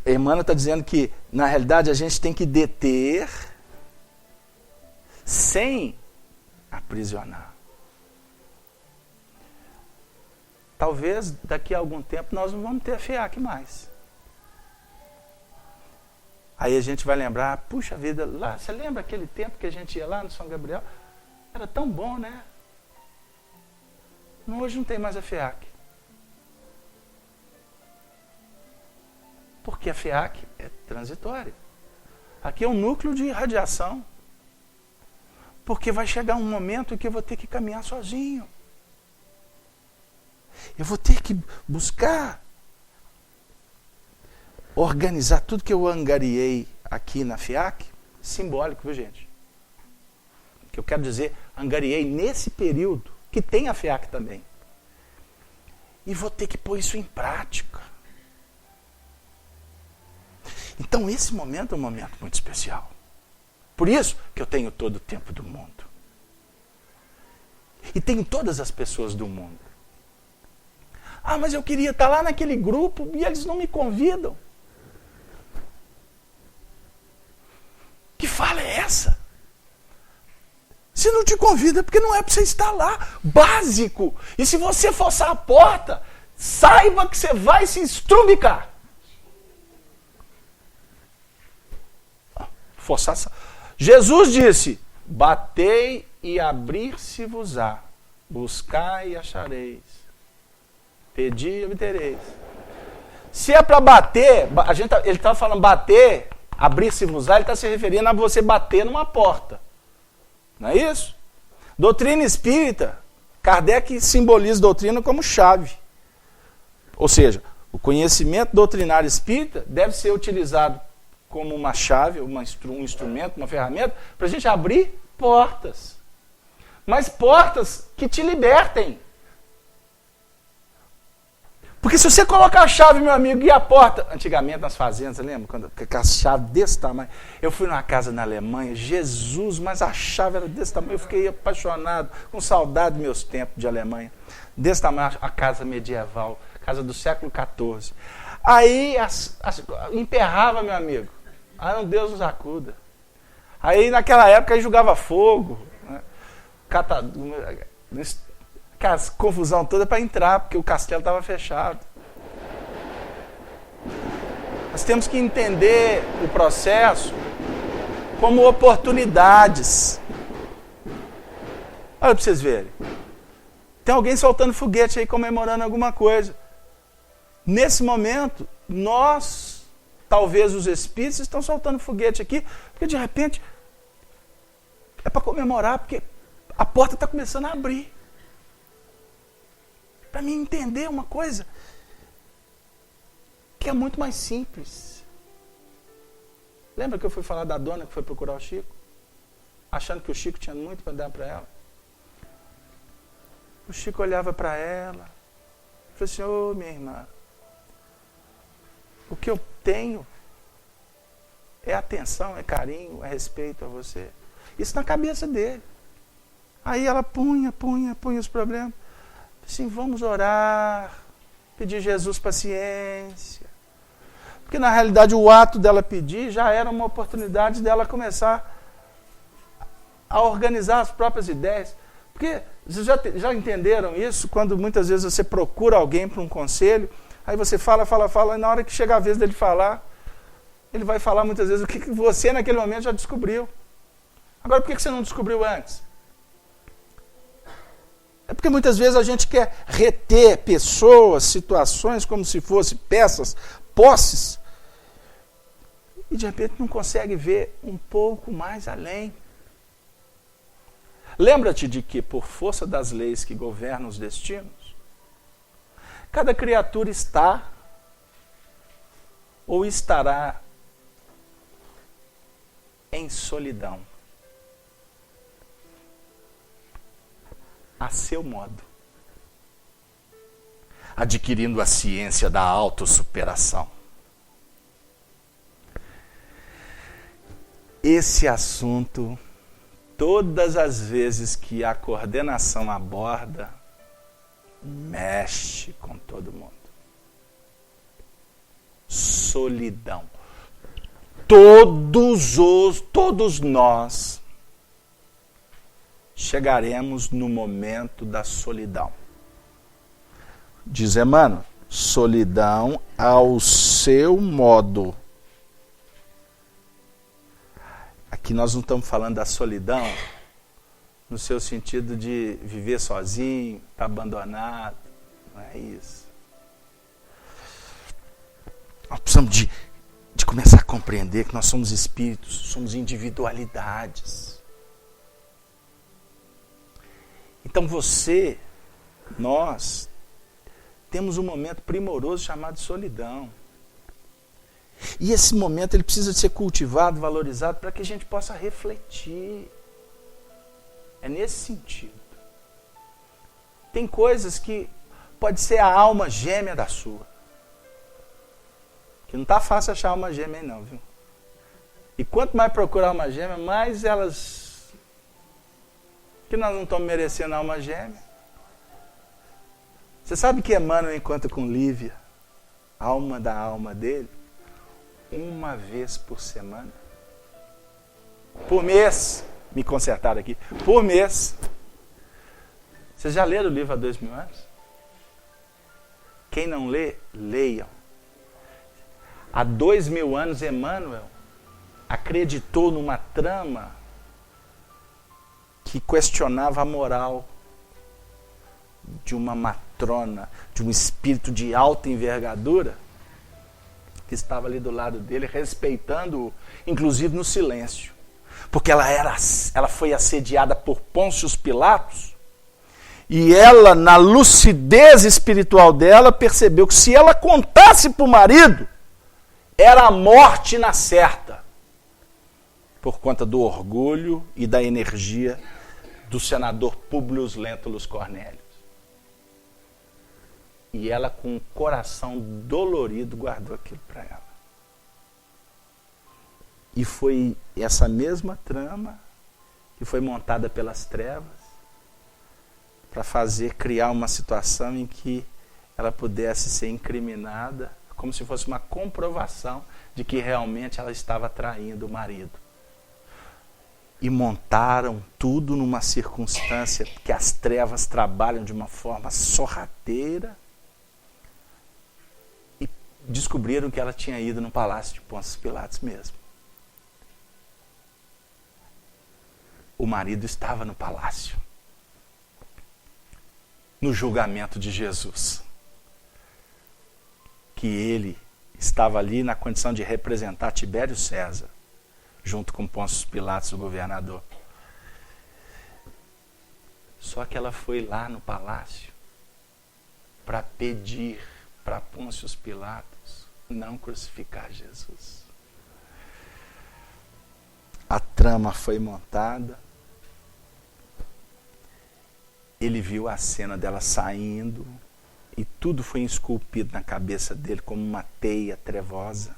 Emmanuel está dizendo que, na realidade, a gente tem que deter sem aprisionar. Talvez daqui a algum tempo nós não vamos ter a FEAC mais. Aí a gente vai lembrar, puxa vida, lá, você lembra aquele tempo que a gente ia lá no São Gabriel? Era tão bom, né? Hoje não tem mais a FEAC. Porque a FEAC é transitória. Aqui é um núcleo de radiação. Porque vai chegar um momento em que eu vou ter que caminhar sozinho. Eu vou ter que buscar organizar tudo que eu angariei aqui na FEAC. Simbólico, viu, gente? O que eu quero dizer, angariei nesse período que tem a FEAC também. E vou ter que pôr isso em prática. Então esse momento é um momento muito especial. Por isso que eu tenho todo o tempo do mundo. E tenho todas as pessoas do mundo. Ah, mas eu queria estar lá naquele grupo e eles não me convidam. Que fala é essa? Se não te convida, é porque não é para você estar lá. Básico. E se você forçar a porta, saiba que você vai se estrumicar. Forçar. Jesus disse: batei e abrir-se-vos-á. Buscai e achareis. Pedi e obtereis. Se é para bater, ele está falando bater, abrir-se-vos-á, ele está se referindo a você bater numa porta. Não é isso? Doutrina espírita, Kardec simboliza doutrina como chave. Ou seja, o conhecimento doutrinário espírita deve ser utilizado como uma chave, um instrumento, uma ferramenta, para a gente abrir portas. Mas portas que te libertem. Porque se você colocar a chave, meu amigo, e a porta... Antigamente nas fazendas, lembra? Quando a chave desse tamanho. Eu fui numa casa na Alemanha, Jesus, mas a chave era desse tamanho. Eu fiquei apaixonado, com saudade dos meus tempos de Alemanha. Desse tamanho, a casa medieval, casa do século XIV. Aí emperrava, meu amigo. Aí um Deus nos acuda. Aí naquela época aí jogava fogo, né? Aquela confusão toda para entrar, porque o castelo estava fechado. Nós temos que entender o processo como oportunidades. Olha para vocês verem. Tem alguém soltando foguete aí, comemorando alguma coisa. Nesse momento, nós, talvez os espíritos, estão soltando foguete aqui, porque de repente é para comemorar, porque a porta está começando a abrir. Para mim entender uma coisa que é muito mais simples. Lembra que eu fui falar da dona que foi procurar o Chico? Achando que o Chico tinha muito para dar para ela. O Chico olhava para ela e falou assim: ô minha irmã, o que eu tenho é atenção, é carinho, é respeito a você. Isso na cabeça dele. Aí ela punha os problemas. Assim, vamos orar, pedir Jesus paciência. Porque na realidade o ato dela pedir já era uma oportunidade dela começar a organizar as próprias ideias. Porque vocês já entenderam isso? Quando muitas vezes você procura alguém para um conselho, aí você fala, e na hora que chega a vez dele falar, ele vai falar muitas vezes o que você naquele momento já descobriu. Agora, por que você não descobriu antes? É porque muitas vezes a gente quer reter pessoas, situações, como se fossem peças, posses, e de repente não consegue ver um pouco mais além. Lembra-te de que, por força das leis que governam os destinos, cada criatura está ou estará em solidão, a seu modo, adquirindo a ciência da autossuperação. Esse assunto, todas as vezes que a coordenação aborda, mexe com todo mundo. Solidão. Todos nós chegaremos no momento da solidão. Diz Emmanuel, solidão ao seu modo. Aqui nós não estamos falando da solidão no seu sentido de viver sozinho, estar abandonado. Não é isso. Nós precisamos de começar a compreender que nós somos espíritos, somos individualidades. Então nós, temos um momento primoroso chamado solidão. E esse momento ele precisa ser cultivado, valorizado, para que a gente possa refletir. É nesse sentido. Tem coisas que pode ser a alma gêmea da sua. Que não está fácil achar alma gêmea aí não, viu? E quanto mais procurar alma gêmea, mais elas... que nós não estamos merecendo alma gêmea. Você sabe que Emmanuel encontra com Lívia, alma da alma dele, uma vez por semana? Por mês. Me consertaram aqui. Por mês. Vocês já leram o livro há 2000 anos? Quem não lê, leiam. Há 2000 anos, Emmanuel acreditou numa trama que questionava a moral de uma matrona, de um espírito de alta envergadura, que estava ali do lado dele, respeitando-o, inclusive no silêncio. Porque ela foi assediada por Pôncio Pilatos, e ela, na lucidez espiritual dela, percebeu que se ela contasse para o marido, era a morte na certa, por conta do orgulho e da energia do senador Públio Lentulus Cornélios. E ela, com o coração dolorido, guardou aquilo para ela. E foi essa mesma trama que foi montada pelas trevas para criar uma situação em que ela pudesse ser incriminada, como se fosse uma comprovação de que realmente ela estava traindo o marido. E montaram tudo numa circunstância que as trevas trabalham de uma forma sorrateira, e descobriram que ela tinha ido no palácio de Pôncio Pilatos mesmo. O marido estava no palácio, no julgamento de Jesus, que ele estava ali na condição de representar Tibério César, junto com Pôncio Pilatos, o governador. Só que ela foi lá no palácio para pedir para Pôncio Pilatos não crucificar Jesus. A trama foi montada. Ele viu a cena dela saindo e tudo foi esculpido na cabeça dele como uma teia trevosa.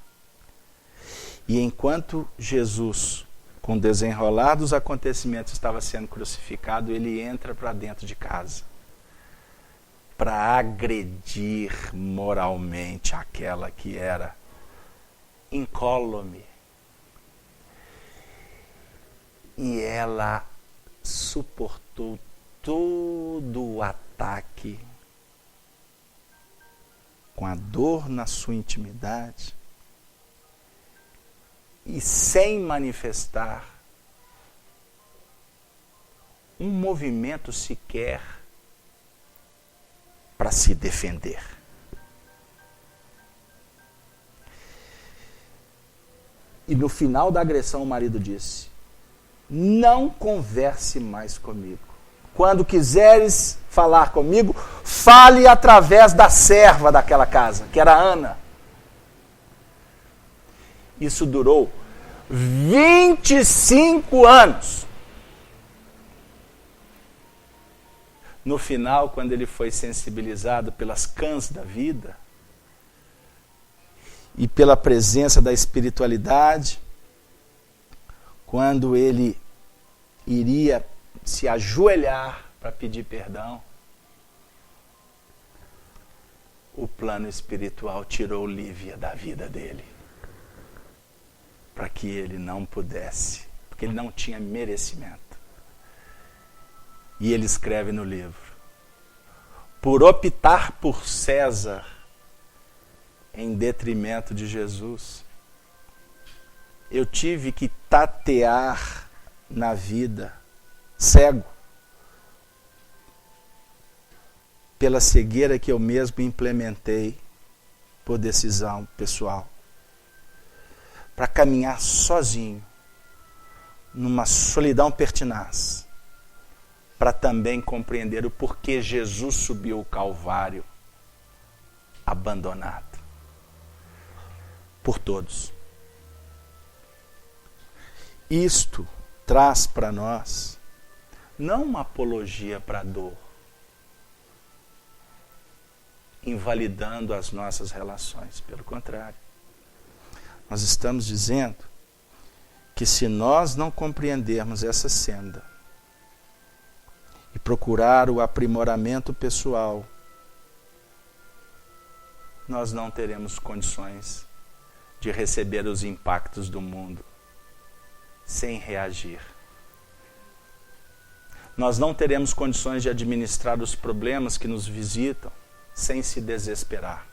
E enquanto Jesus, com o desenrolar dos acontecimentos, estava sendo crucificado, ele entra para dentro de casa para agredir moralmente aquela que era incólume. E ela suportou todo o ataque com a dor na sua intimidade e sem manifestar um movimento sequer para se defender. E no final da agressão o marido disse: não converse mais comigo. Quando quiseres falar comigo, fale através da serva daquela casa, que era Ana. Isso durou 25 anos. No final, quando ele foi sensibilizado pelas cãs da vida e pela presença da espiritualidade, quando ele iria se ajoelhar para pedir perdão, o plano espiritual tirou Lívia da vida dele, para que ele não pudesse, porque ele não tinha merecimento. E ele escreve no livro: por optar por César em detrimento de Jesus, eu tive que tatear na vida, cego, pela cegueira que eu mesmo implementei por decisão pessoal, para caminhar sozinho, numa solidão pertinaz, para também compreender o porquê Jesus subiu o Calvário abandonado por todos. Isto traz para nós não uma apologia para a dor, invalidando as nossas relações. Pelo contrário, nós estamos dizendo que se nós não compreendermos essa senda e procurar o aprimoramento pessoal, nós não teremos condições de receber os impactos do mundo sem reagir. Nós não teremos condições de administrar os problemas que nos visitam sem se desesperar.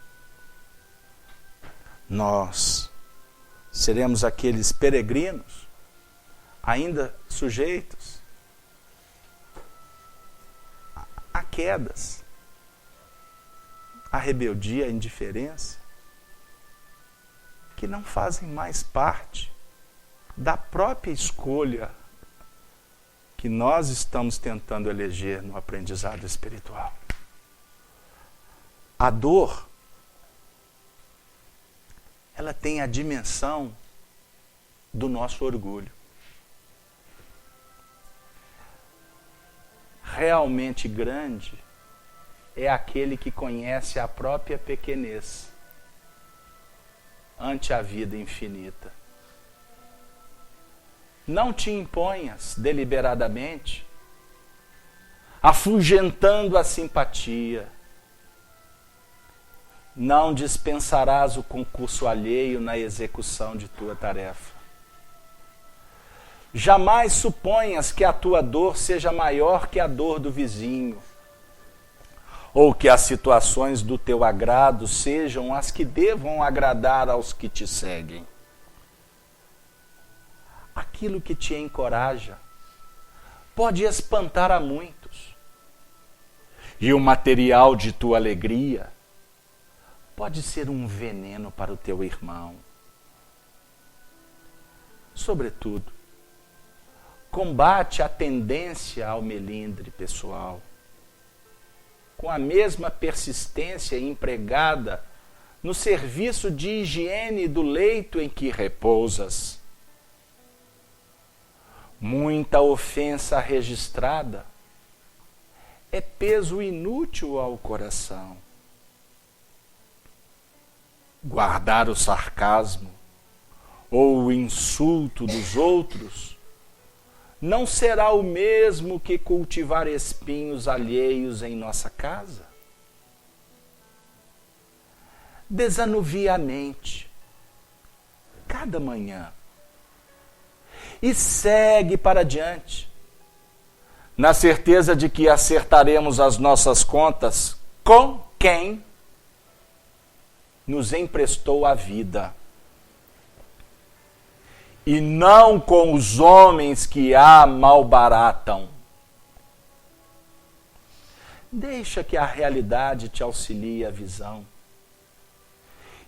Nós seremos aqueles peregrinos, ainda sujeitos a quedas, a rebeldia, a indiferença, que não fazem mais parte da própria escolha que nós estamos tentando eleger no aprendizado espiritual. A dor, ela tem a dimensão do nosso orgulho. Realmente grande é aquele que conhece a própria pequenez ante a vida infinita. Não te imponhas deliberadamente, afugentando a simpatia, não dispensarás o concurso alheio na execução de tua tarefa. Jamais suponhas que a tua dor seja maior que a dor do vizinho, ou que as situações do teu agrado sejam as que devam agradar aos que te seguem. Aquilo que te encoraja pode espantar a muitos, e o material de tua alegria pode ser um veneno para o teu irmão. Sobretudo, combate a tendência ao melindre pessoal, com a mesma persistência empregada no serviço de higiene do leito em que repousas. Muita ofensa registrada é peso inútil ao coração. Guardar o sarcasmo ou o insulto dos outros não será o mesmo que cultivar espinhos alheios em nossa casa. Desanuvia a mente cada manhã e segue para diante, na certeza de que acertaremos as nossas contas com quem nos emprestou a vida, e não com os homens que a malbaratam. Deixa que a realidade te auxilie a visão,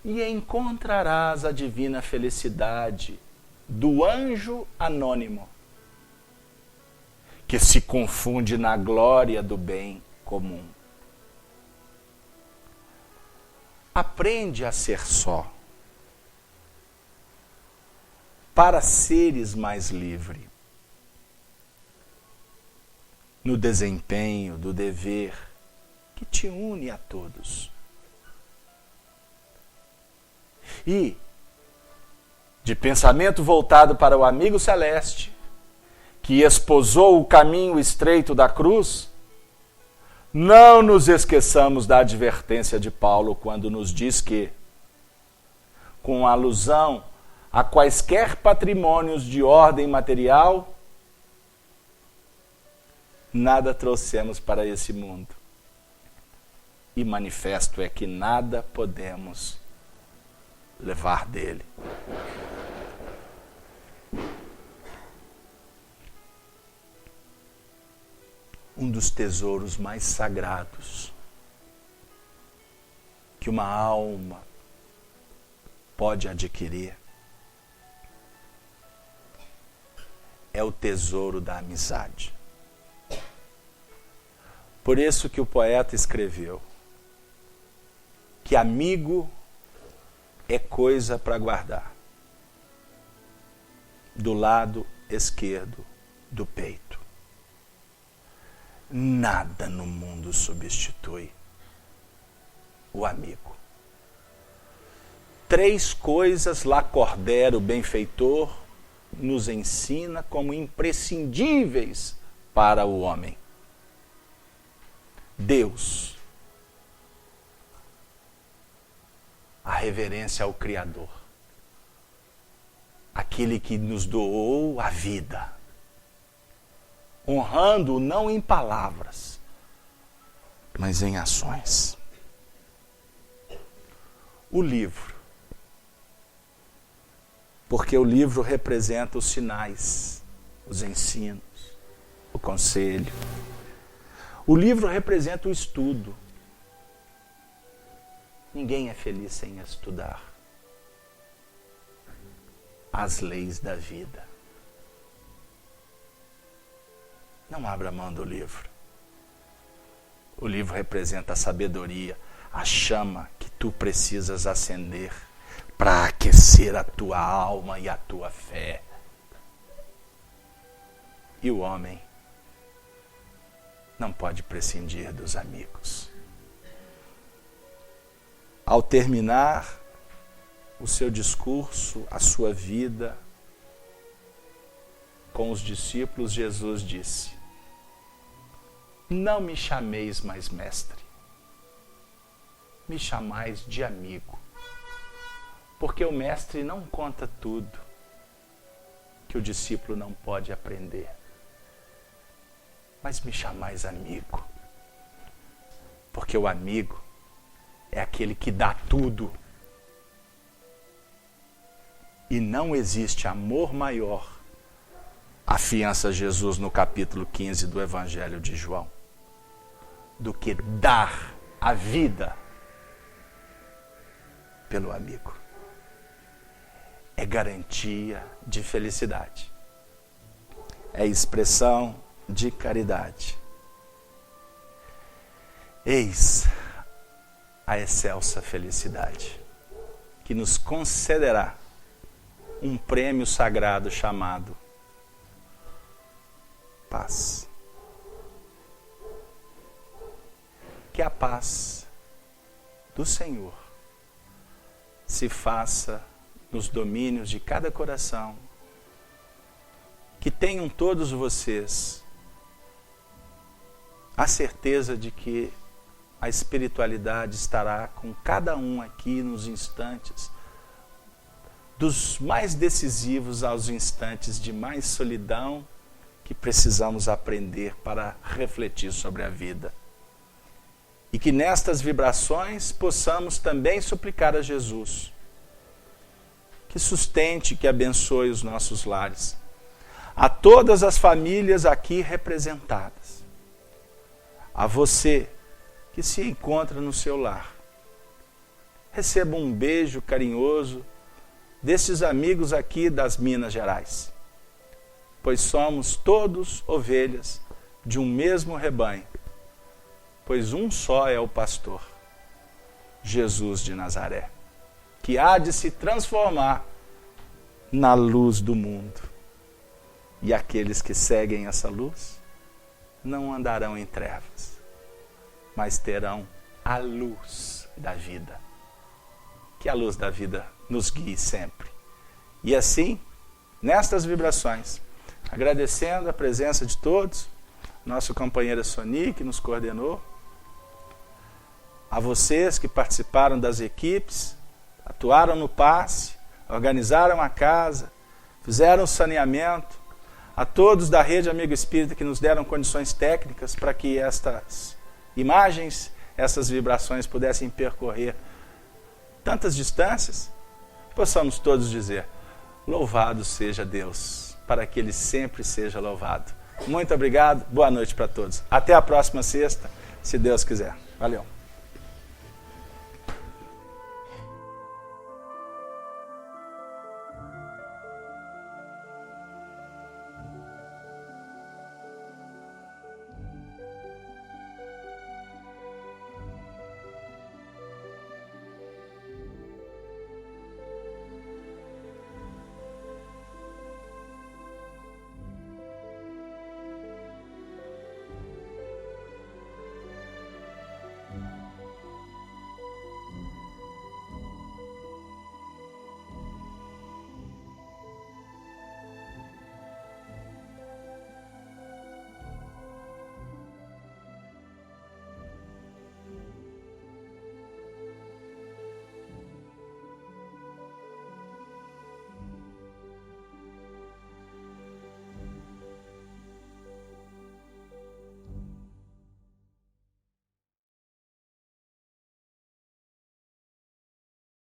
e encontrarás a divina felicidade do anjo anônimo, que se confunde na glória do bem comum. Aprende a ser só, para seres mais livre, no desempenho do dever que te une a todos. E, de pensamento voltado para o amigo celeste, que esposou o caminho estreito da cruz, não nos esqueçamos da advertência de Paulo quando nos diz que, com alusão a quaisquer patrimônios de ordem material, nada trouxemos para esse mundo. E manifesto é que nada podemos levar dele. Um dos tesouros mais sagrados que uma alma pode adquirir é o tesouro da amizade. Por isso que o poeta escreveu que amigo é coisa para guardar do lado esquerdo do peito. Nada no mundo substitui o amigo. 3 coisas Lacordaire, o benfeitor, nos ensina como imprescindíveis para o homem: Deus, a reverência ao Criador, aquele que nos doou a vida, honrando-o não em palavras, mas em ações. O livro, porque o livro representa os sinais, os ensinos, o conselho. O livro representa o estudo. Ninguém é feliz sem estudar as leis da vida. Não abra mão do livro. O livro representa a sabedoria, a chama que tu precisas acender para aquecer a tua alma e a tua fé. E o homem não pode prescindir dos amigos. Ao terminar o seu discurso, a sua vida com os discípulos, Jesus disse: não me chameis mais mestre, me chamais de amigo. Porque o mestre não conta tudo que o discípulo não pode aprender. Mas me chamais amigo. Porque o amigo é aquele que dá tudo. E não existe amor maior, afiança Jesus no capítulo 15 do Evangelho de João, do que dar a vida pelo amigo. É garantia de felicidade. É expressão de caridade. Eis a excelsa felicidade que nos concederá um prêmio sagrado chamado paz. Que a paz do Senhor se faça nos domínios de cada coração. Que tenham todos vocês a certeza de que a espiritualidade estará com cada um aqui nos instantes, dos mais decisivos aos instantes de mais solidão que precisamos aprender para refletir sobre a vida. E que nestas vibrações possamos também suplicar a Jesus que sustente, que abençoe os nossos lares. A todas as famílias aqui representadas. A você que se encontra no seu lar. Receba um beijo carinhoso desses amigos aqui das Minas Gerais. Pois somos todos ovelhas de um mesmo rebanho. Pois um só é o pastor, Jesus de Nazaré, que há de se transformar na luz do mundo. E aqueles que seguem essa luz não andarão em trevas, mas terão a luz da vida. Que a luz da vida nos guie sempre. E assim, nestas vibrações, agradecendo a presença de todos, nossa companheira Soni, que nos coordenou, a vocês que participaram das equipes, atuaram no passe, organizaram a casa, fizeram o saneamento, a todos da Rede Amigo Espírita que nos deram condições técnicas para que estas imagens, essas vibrações pudessem percorrer tantas distâncias, possamos todos dizer: louvado seja Deus, para que Ele sempre seja louvado. Muito obrigado, boa noite para todos. Até a próxima sexta, se Deus quiser. Valeu.